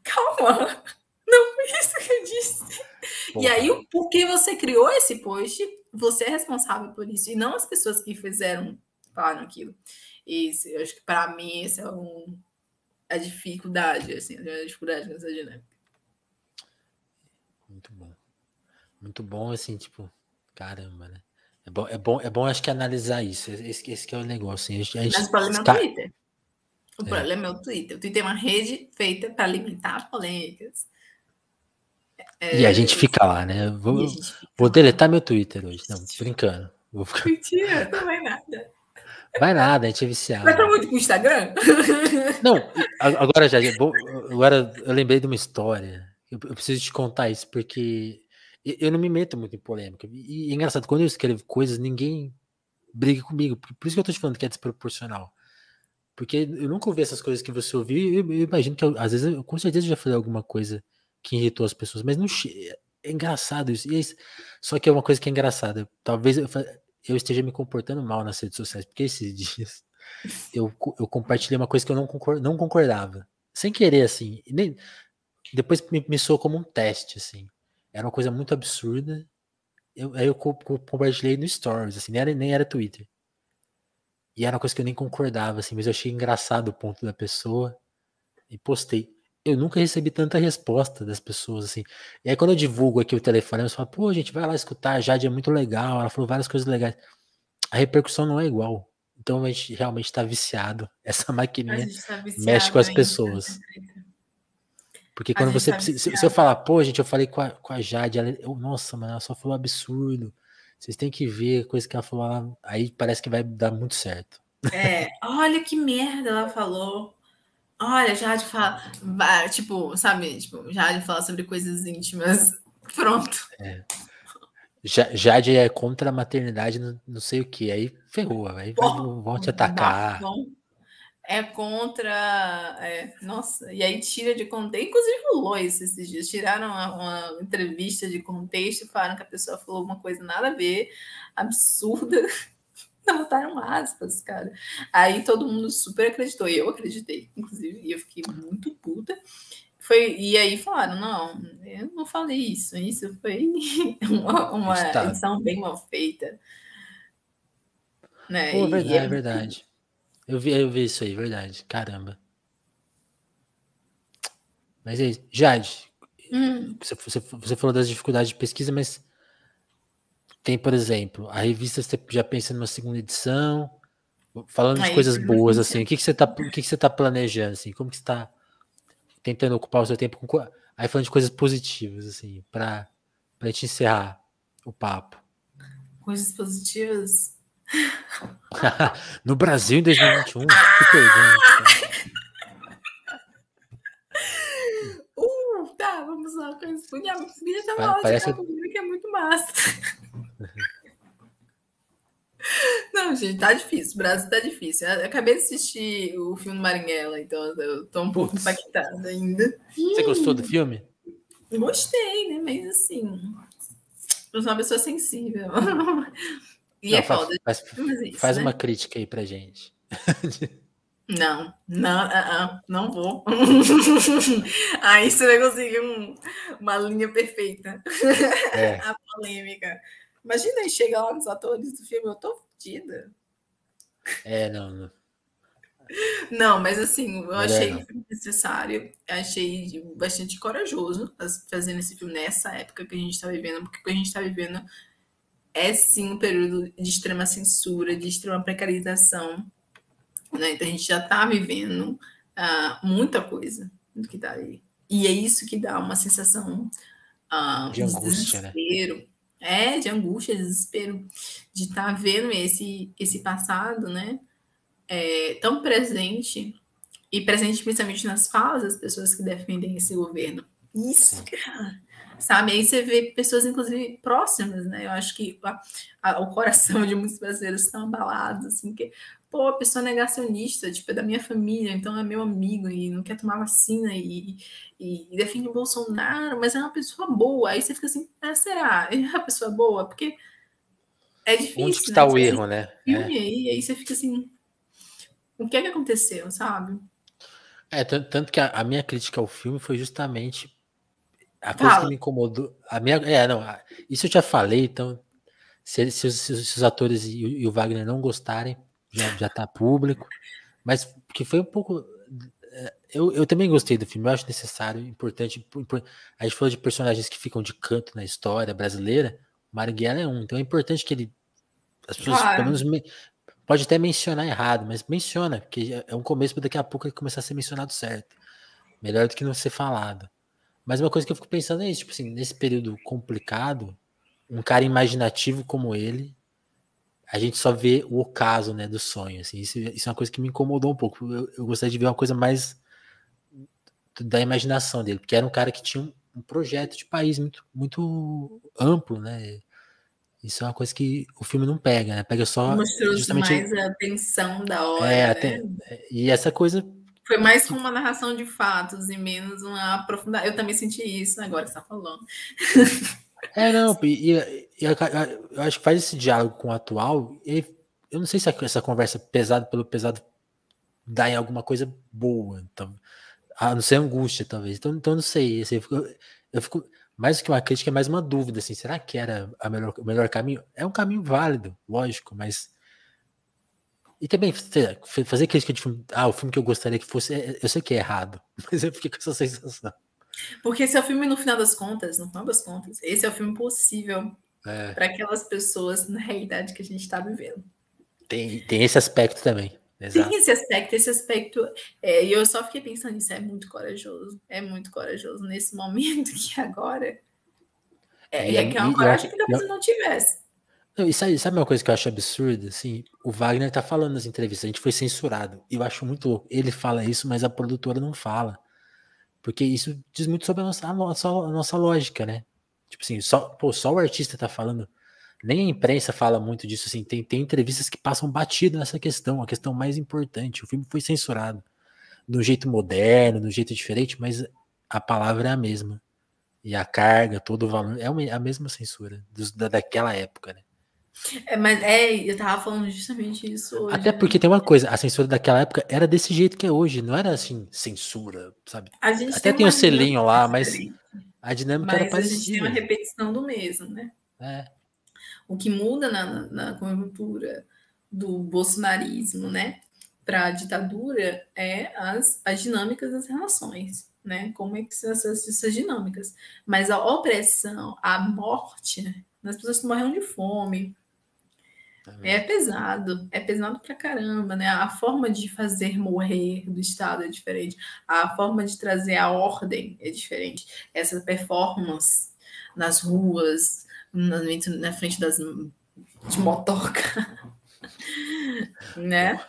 Speaker 2: calma, não foi isso que eu disse. E aí,
Speaker 1: Porra.
Speaker 2: porque você criou esse post, você é responsável por isso, e não as pessoas que falaram aquilo. Isso, eu acho que para mim esse é a dificuldade, assim, a dificuldade nessa dinâmica.
Speaker 1: Muito bom. Muito bom, assim, tipo, caramba, né? É bom, acho que analisar isso. Esse que é o negócio. Assim,
Speaker 2: Mas o problema é o Twitter. O problema é o Twitter. O Twitter é uma rede feita para alimentar polêmicas.
Speaker 1: E a gente fica lá, né?
Speaker 2: E a
Speaker 1: Vou,
Speaker 2: gente fica
Speaker 1: vou
Speaker 2: lá.
Speaker 1: deletar meu Twitter hoje. Não, brincando.
Speaker 2: Mentira, não vai nada.
Speaker 1: Vai nada, a gente é
Speaker 2: Vai estar
Speaker 1: viciado.
Speaker 2: muito com o Instagram?
Speaker 1: Não, agora já, agora eu lembrei de uma história. Eu preciso te contar isso, porque eu não me meto muito em polêmica. E é engraçado, quando eu escrevo coisas, ninguém briga comigo. Por isso que eu tô te falando que é desproporcional. Porque eu nunca ouvi essas coisas que você ouviu, e eu imagino que às vezes, com certeza eu já falei alguma coisa que irritou as pessoas, mas não é engraçado isso. Só que é uma coisa que é engraçada. Talvez eu esteja me comportando mal nas redes sociais, porque esses dias eu compartilhei uma coisa que eu não concordava. Sem querer, assim. Depois me soou como um teste, assim. Era uma coisa muito absurda. Aí eu compartilhei no Stories, assim, nem era Twitter. E era uma coisa que eu nem concordava, assim, mas eu achei engraçado o ponto da pessoa e postei. eu nunca recebi tanta resposta das pessoas, assim. E aí, quando eu divulgo aqui o telefone, eles falam, pô, gente, vai lá escutar, a Jade é muito legal, ela falou várias coisas legais. A repercussão não é igual. Então, a gente realmente tá viciado. Essa
Speaker 2: A
Speaker 1: maquininha
Speaker 2: gente tá
Speaker 1: mexe com
Speaker 2: viciado
Speaker 1: as
Speaker 2: em.
Speaker 1: pessoas. Porque
Speaker 2: A
Speaker 1: quando
Speaker 2: gente
Speaker 1: você.
Speaker 2: tá
Speaker 1: Se eu
Speaker 2: viciado.
Speaker 1: falar, pô, gente, eu falei com a Jade, nossa, mano, ela só falou absurdo. Vocês têm que ver a coisa que ela falou lá. Aí parece que vai dar muito certo.
Speaker 2: Olha que merda ela falou. Olha, Jade fala, tipo, sabe, tipo, Jade fala sobre coisas íntimas. Pronto.
Speaker 1: Jade é contra a maternidade, não sei o que. Aí ferrou, aí vão te atacar.
Speaker 2: Bafão. É contra. Nossa, e aí tira de contexto. Inclusive rolou isso esses dias. Tiraram uma entrevista de contexto e falaram que a pessoa falou uma coisa nada a ver, absurda. Botaram aspas, cara. Aí todo mundo super acreditou. Eu acreditei, inclusive, e eu fiquei muito puta. E aí falaram: não, eu não falei isso. Isso foi uma
Speaker 1: Editado.
Speaker 2: edição bem mal feita. Né?
Speaker 1: Pô,
Speaker 2: E é
Speaker 1: verdade, verdade. Eu vi isso aí, verdade. Caramba. Mas aí, Jade, você falou das dificuldades de pesquisa, mas tem, por exemplo, a revista você já pensa numa segunda edição, falando de
Speaker 2: aí
Speaker 1: coisas
Speaker 2: foi uma
Speaker 1: boas,
Speaker 2: crítica.
Speaker 1: assim, o que que você tá planejando, assim, como que você tá tentando ocupar o seu tempo com, aí falando de coisas positivas, assim, pra gente encerrar o papo.
Speaker 2: Coisas positivas.
Speaker 1: No Brasil em 2021, que pergunta.
Speaker 2: Tá, vamos lá. Minha filha tá na aula de
Speaker 1: Parece,
Speaker 2: economia, que é muito massa. Não, gente, tá difícil. O Brasil tá difícil. Eu acabei de assistir o filme Marighella, então eu tô um pouco
Speaker 1: putz,
Speaker 2: impactada ainda.
Speaker 1: você gostou do filme?
Speaker 2: Gostei, né? Mas assim, eu sou uma pessoa sensível. E
Speaker 1: Não,
Speaker 2: é foda. Mas é isso,
Speaker 1: faz uma
Speaker 2: né?
Speaker 1: crítica aí pra gente.
Speaker 2: Não, não, não vou. Aí você vai conseguir uma linha perfeita.
Speaker 1: É,
Speaker 2: A polêmica. Imagina aí chegar lá nos atores do filme, eu tô fodida.
Speaker 1: não,
Speaker 2: Não, mas assim, eu
Speaker 1: melhor
Speaker 2: achei que
Speaker 1: não.
Speaker 2: foi necessário, achei bastante corajoso fazendo esse filme nessa época que a gente está vivendo, porque o que a gente está vivendo é sim um período de extrema censura, de extrema precarização, né? Então a gente já está vivendo muita coisa do que está aí. E é isso que dá uma sensação
Speaker 1: De
Speaker 2: de
Speaker 1: angústia, né?
Speaker 2: desespero, de angústia, desespero, de estar tá vendo esse passado, né? Tão presente e presente principalmente nas falas das pessoas que defendem esse governo. Isso,
Speaker 1: Sim.
Speaker 2: sabe? Aí você vê pessoas, inclusive, próximas, né? Eu acho que o coração de muitos brasileiros estão abalados, assim, que, pô, a pessoa negacionista, tipo, é da minha família, então é meu amigo e não quer tomar vacina e defende o Bolsonaro, mas é uma pessoa boa. Aí você fica assim, será? É uma pessoa boa? Porque é
Speaker 1: Onde que
Speaker 2: difícil, né?
Speaker 1: está o
Speaker 2: Você
Speaker 1: erro,
Speaker 2: assiste
Speaker 1: né?
Speaker 2: filme aí você fica assim, o que é que aconteceu, sabe?
Speaker 1: Tanto que a minha crítica ao filme foi justamente a coisa que
Speaker 2: Fala.
Speaker 1: me incomodou. Não, isso eu já falei, então se os atores e o Wagner não gostarem, já tá público. Mas que foi um pouco. Eu também gostei do filme, eu acho necessário, importante. A gente falou de personagens que ficam de canto na história brasileira. O Marighella é um, então é importante que as pessoas, pelo
Speaker 2: Claro.
Speaker 1: menos, pode até mencionar errado, mas menciona, porque é um começo para daqui a pouco ele começar a ser mencionado certo. Melhor do que não ser falado. Mas uma coisa que eu fico pensando é isso, tipo assim, nesse período complicado, um cara imaginativo como ele, a gente só vê o ocaso, né, do sonho, assim, isso é uma coisa que me incomodou um pouco. Eu gostaria de ver uma coisa mais da imaginação dele, porque era um cara que tinha um projeto de país muito, muito amplo, né? Isso é uma coisa que o filme não pega, né? Pega só
Speaker 2: Mostrou
Speaker 1: justamente
Speaker 2: mais a tensão da hora, né?
Speaker 1: e essa coisa
Speaker 2: Foi mais
Speaker 1: que
Speaker 2: com uma narração de fatos e menos uma aprofundada. Eu também senti isso agora que você está falando.
Speaker 1: não, eu acho que faz esse diálogo com o atual, e eu não sei se essa conversa pesado pelo pesado dá em alguma coisa boa, então, a não ser angústia, talvez. Então não sei. Assim, eu fico mais do que uma crítica, é mais uma dúvida, assim, será que era o melhor caminho? É um caminho válido, lógico, mas E também fazer crítica de filme. O filme que eu gostaria que fosse. Eu sei que é errado, mas eu fiquei com essa sensação.
Speaker 2: Porque esse é o filme, no final das contas, esse é o filme possível para aquelas pessoas na realidade que a gente está vivendo.
Speaker 1: Tem esse aspecto também. Exato.
Speaker 2: Tem esse aspecto. E eu só fiquei pensando nisso, é muito corajoso nesse momento que agora. Que é uma coragem que talvez eu não tivesse.
Speaker 1: E sabe uma coisa que eu acho absurda? Assim, o Wagner tá falando nas entrevistas, a gente foi censurado. Eu acho muito louco. Ele fala isso, mas a produtora não fala. Porque isso diz muito sobre a nossa lógica, né? Tipo assim, só o artista tá falando. Nem a imprensa fala muito disso, assim. Tem entrevistas que passam batido nessa questão, a questão mais importante. O filme foi censurado. De um jeito moderno, de um jeito diferente, mas a palavra é a mesma. E a carga, todo o valor, é a mesma censura daquela época, né?
Speaker 2: Mas eu tava falando justamente isso hoje.
Speaker 1: Até porque tem uma coisa, a censura daquela época era desse jeito que é hoje, não era assim, censura, sabe?
Speaker 2: A gente
Speaker 1: Até tem um selinho lá, mas
Speaker 2: diferente.
Speaker 1: a dinâmica era parecida.
Speaker 2: Mas a gente tem uma repetição do mesmo, né? O que muda na conjuntura do bolsonarismo, né, para a ditadura é as dinâmicas das relações, né? Como é que são essas dinâmicas? Mas a opressão, a morte, as pessoas que morreram de fome, é pesado pra caramba, né? A forma de fazer morrer do Estado é diferente, a forma de trazer a ordem é diferente. Essa performance nas ruas, na frente de motoca, né?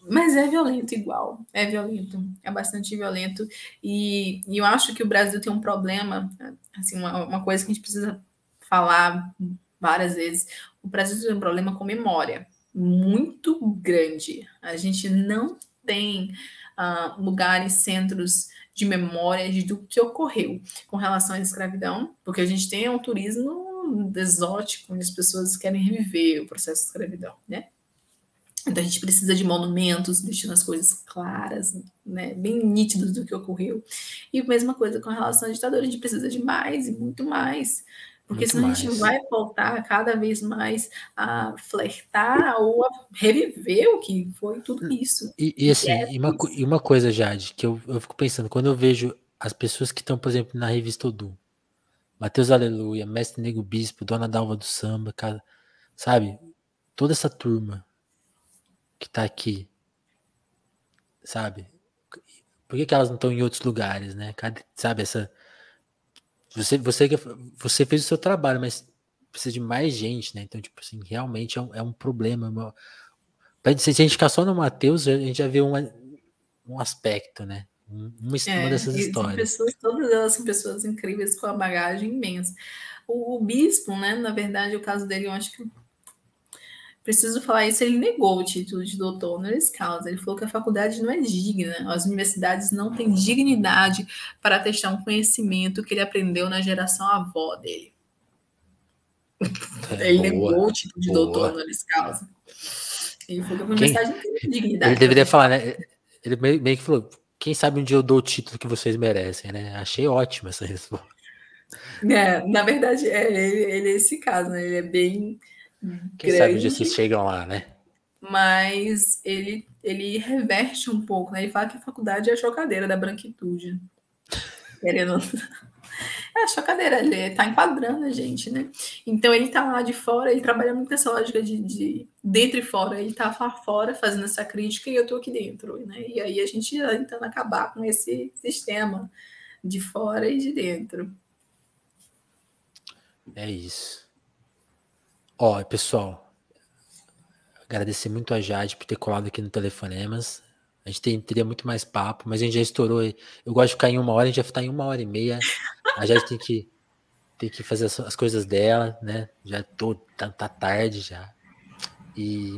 Speaker 2: Mas é violento igual, é bastante violento. E eu acho que o Brasil tem um problema, assim, uma coisa que a gente precisa falar várias vezes. O Brasil tem um problema com memória muito grande. A gente não tem lugares, centros de memória do que ocorreu com relação à escravidão, porque a gente tem um turismo exótico, onde as pessoas querem reviver o processo de escravidão, né? Então a gente precisa de monumentos, deixando as coisas claras, né, bem nítidas do que ocorreu. E a mesma coisa com relação à ditadura, a gente precisa de mais e muito mais. Porque senão a gente vai voltar cada vez mais a flertar ou a reviver o que foi tudo isso.
Speaker 1: E uma coisa, Jade, que eu fico pensando, quando eu vejo as pessoas que estão, por exemplo, na revista Odum, Matheus Aleluia, Mestre Nego Bispo, Dona Dalva do Samba, cara, sabe? Toda essa turma que tá aqui, sabe? Por que elas não estão em outros lugares, né? Sabe, você fez o seu trabalho, mas precisa de mais gente, né? Então, tipo assim, realmente é um problema. Se a gente ficar só no Matheus, a gente já vê um aspecto, né? Uma dessas histórias.
Speaker 2: Todas elas são pessoas incríveis com a bagagem imensa. O bispo, né? Na verdade, o caso dele, eu acho que preciso falar isso, ele negou o título de doutor honoris causa. Ele falou que a faculdade não é digna, as universidades não têm dignidade para atestar um conhecimento que ele aprendeu na geração avó dele. Ele negou o título de doutor honoris causa. Ele falou que a universidade não tem dignidade.
Speaker 1: Ele deveria falar, né? Ele meio que falou, quem sabe um dia eu dou o título que vocês merecem, né? Achei ótima essa resposta.
Speaker 2: Na verdade, ele é esse caso, né? Ele é bem
Speaker 1: Quem
Speaker 2: grande,
Speaker 1: sabe um dia vocês chegam lá, né?
Speaker 2: Mas ele reverte um pouco, né? Ele fala que a faculdade é a chocadeira da branquitude. Querendo. É a chocadeira, ele tá enquadrando a gente, né? Então ele tá lá de fora, ele trabalha muito nessa lógica de dentro e fora. Ele tá lá fora fazendo essa crítica e eu tô aqui dentro, né? E aí a gente tá tentando acabar com esse sistema de fora e de dentro.
Speaker 1: É isso. Ó, pessoal, agradecer muito a Jade por ter colado aqui no Telefonemas. A gente teria muito mais papo, mas a gente já estourou. Eu gosto de ficar em 1 hora, a gente já está em 1h30. A Jade tem que fazer as coisas dela, né? Já tá tarde já.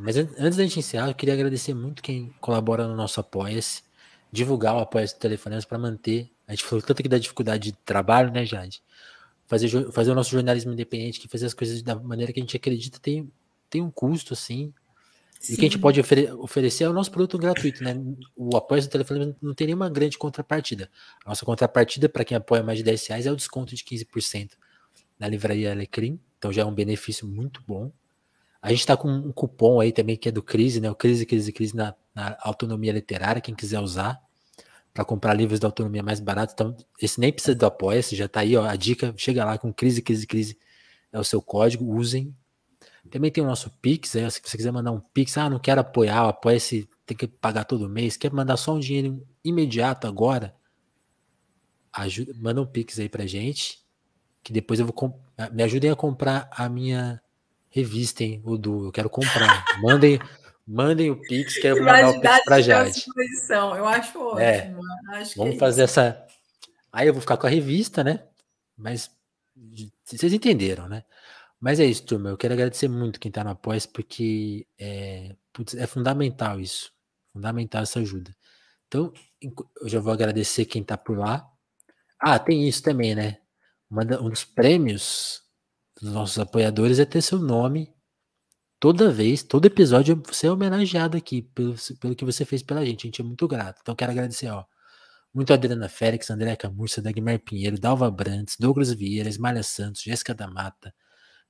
Speaker 1: Mas antes da gente encerrar, eu queria agradecer muito quem colabora no nosso Apoia-se, divulgar o Apoia-se do Telefonemas para manter. A gente falou tanto aqui da dificuldade de trabalho, né, Jade? Fazer o nosso jornalismo independente, que fazer as coisas da maneira que a gente acredita tem um custo, assim. E o que a gente pode oferecer é o nosso produto gratuito, né? O apoio do telefone não tem nenhuma grande contrapartida. A nossa contrapartida, para quem apoia mais de R$10, é o desconto de 15% na livraria Alecrim. Então já é um benefício muito bom. A gente tá com um cupom aí também que é do Crise, né? O Crise na autonomia literária, quem quiser usar para comprar livros da autonomia mais barato. Então, esse nem precisa do Apoia-se, já tá aí, ó, a dica, chega lá com Crise é o seu código, usem. Também tem o nosso Pix, aí, se você quiser mandar um Pix, não quero apoiar, o Apoia-se tem que pagar todo mês, quer mandar só um dinheiro imediato agora, manda um Pix aí pra gente, que depois eu vou me ajudem a comprar a minha revista, hein, eu quero comprar. Mandem o Pix, que eu vou mandar o Pix pra Jade.
Speaker 2: Eu acho ótimo. Acho
Speaker 1: Vamos fazer essa. Aí eu vou ficar com a revista, né? Mas vocês entenderam, né? Mas é isso, turma. Eu quero agradecer muito quem tá no Apoia, porque é fundamental isso. Fundamental essa ajuda. Então, eu já vou agradecer quem tá por lá. Tem isso também, né? Um dos prêmios dos nossos apoiadores é ter seu nome toda vez, todo episódio, você é homenageado aqui pelo que você fez pela gente. A gente é muito grato. Então, quero agradecer, muito a Adriana Félix, André Camurça, Dagmar Pinheiro, Dalva Brandes, Douglas Vieira, Ismália Santos, Jéssica da Mata,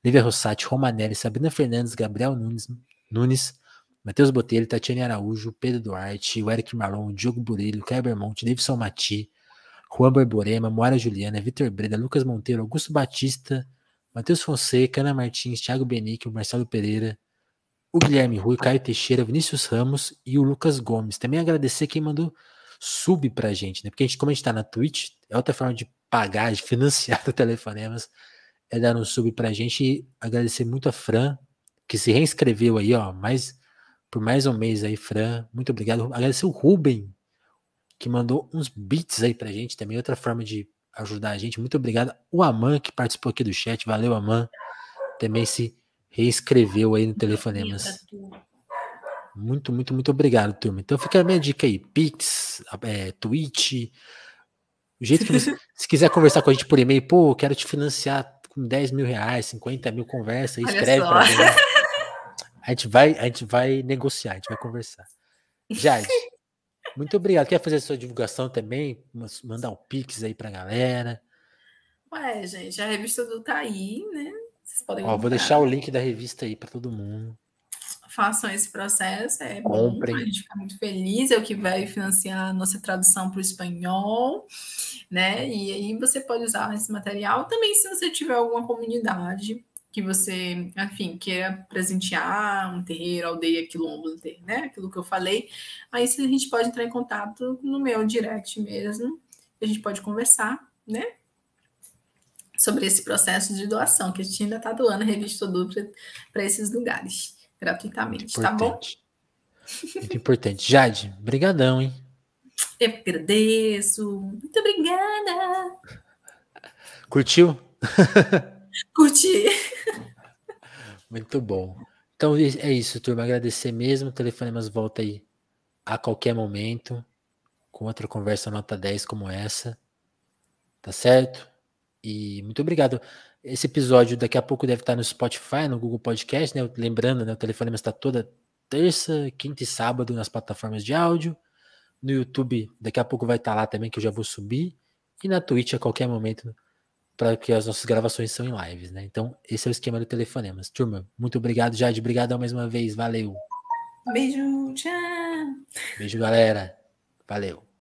Speaker 1: Lívia Rossati, Romanelli, Sabrina Fernandes, Gabriel Nunes, Matheus Botelho, Tatiane Araújo, Pedro Duarte, o Eric Marlon, Diogo Burilho, Kleber Monte, Davidson Mati, Juan Borborema, Moara Juliana, Vitor Breda, Lucas Monteiro, Augusto Batista, Matheus Fonseca, Ana Martins, Thiago Benique, o Marcelo Pereira, o Guilherme Rui, Caio Teixeira, Vinícius Ramos e o Lucas Gomes. Também agradecer quem mandou sub pra gente, né? Porque como a gente tá na Twitch, é outra forma de pagar, de financiar o Telefonemas, é dar um sub pra gente e agradecer muito a Fran, que se reinscreveu aí, por mais um mês aí, Fran, muito obrigado. Agradecer o Ruben, que mandou uns bits aí pra gente, também outra forma de ajudar a gente, muito obrigado. O Aman, que participou aqui do chat, valeu, Aman, também se reescreveu aí no Telefonemas. Muito, muito, muito obrigado, turma. Então fica a minha dica aí, Pix, Twitch, o jeito que você, se quiser conversar com a gente por e-mail, quero te financiar com 10 mil reais, 50 mil, conversa, escreve pra mim. A gente vai negociar, a gente vai conversar. Jade, muito obrigado. Quer fazer a sua divulgação também? Mandar um Pix aí pra galera?
Speaker 2: Gente, a revista do tá aí, né? Vocês podem
Speaker 1: Vou deixar o link da revista aí pra todo mundo.
Speaker 2: Façam esse processo, é
Speaker 1: Comprem.
Speaker 2: bom, a gente fica muito feliz, é o que vai financiar a nossa tradução para o espanhol, né? E aí você pode usar esse material também se você tiver alguma comunidade que você, enfim, queira presentear um terreiro, aldeia, quilombo, né? Aquilo que eu falei. Aí a gente pode entrar em contato no meu direct mesmo, a gente pode conversar, né? Sobre esse processo de doação, que a gente ainda está doando a revista dupla para esses lugares, gratuitamente, tá bom?
Speaker 1: Muito importante. Jade, brigadão, hein?
Speaker 2: Eu agradeço. Muito obrigada.
Speaker 1: Curtiu?
Speaker 2: Curti.
Speaker 1: Muito bom. Então é isso, turma. Agradecer mesmo. O Telefonemas volta aí a qualquer momento com outra conversa nota 10 como essa. Tá certo? E muito obrigado. Esse episódio daqui a pouco deve estar no Spotify, no Google Podcast, né? Lembrando, né? O Telefonemas está toda terça, quinta e sábado nas plataformas de áudio. No YouTube, daqui a pouco vai estar lá também, que eu já vou subir. E na Twitch a qualquer momento, para que as nossas gravações são em lives, né? Então, esse é o esquema do Telefonemas. Turma, muito obrigado, Jade. Obrigadão mais uma vez. Valeu.
Speaker 2: Beijo, tchau.
Speaker 1: Beijo, galera. Valeu.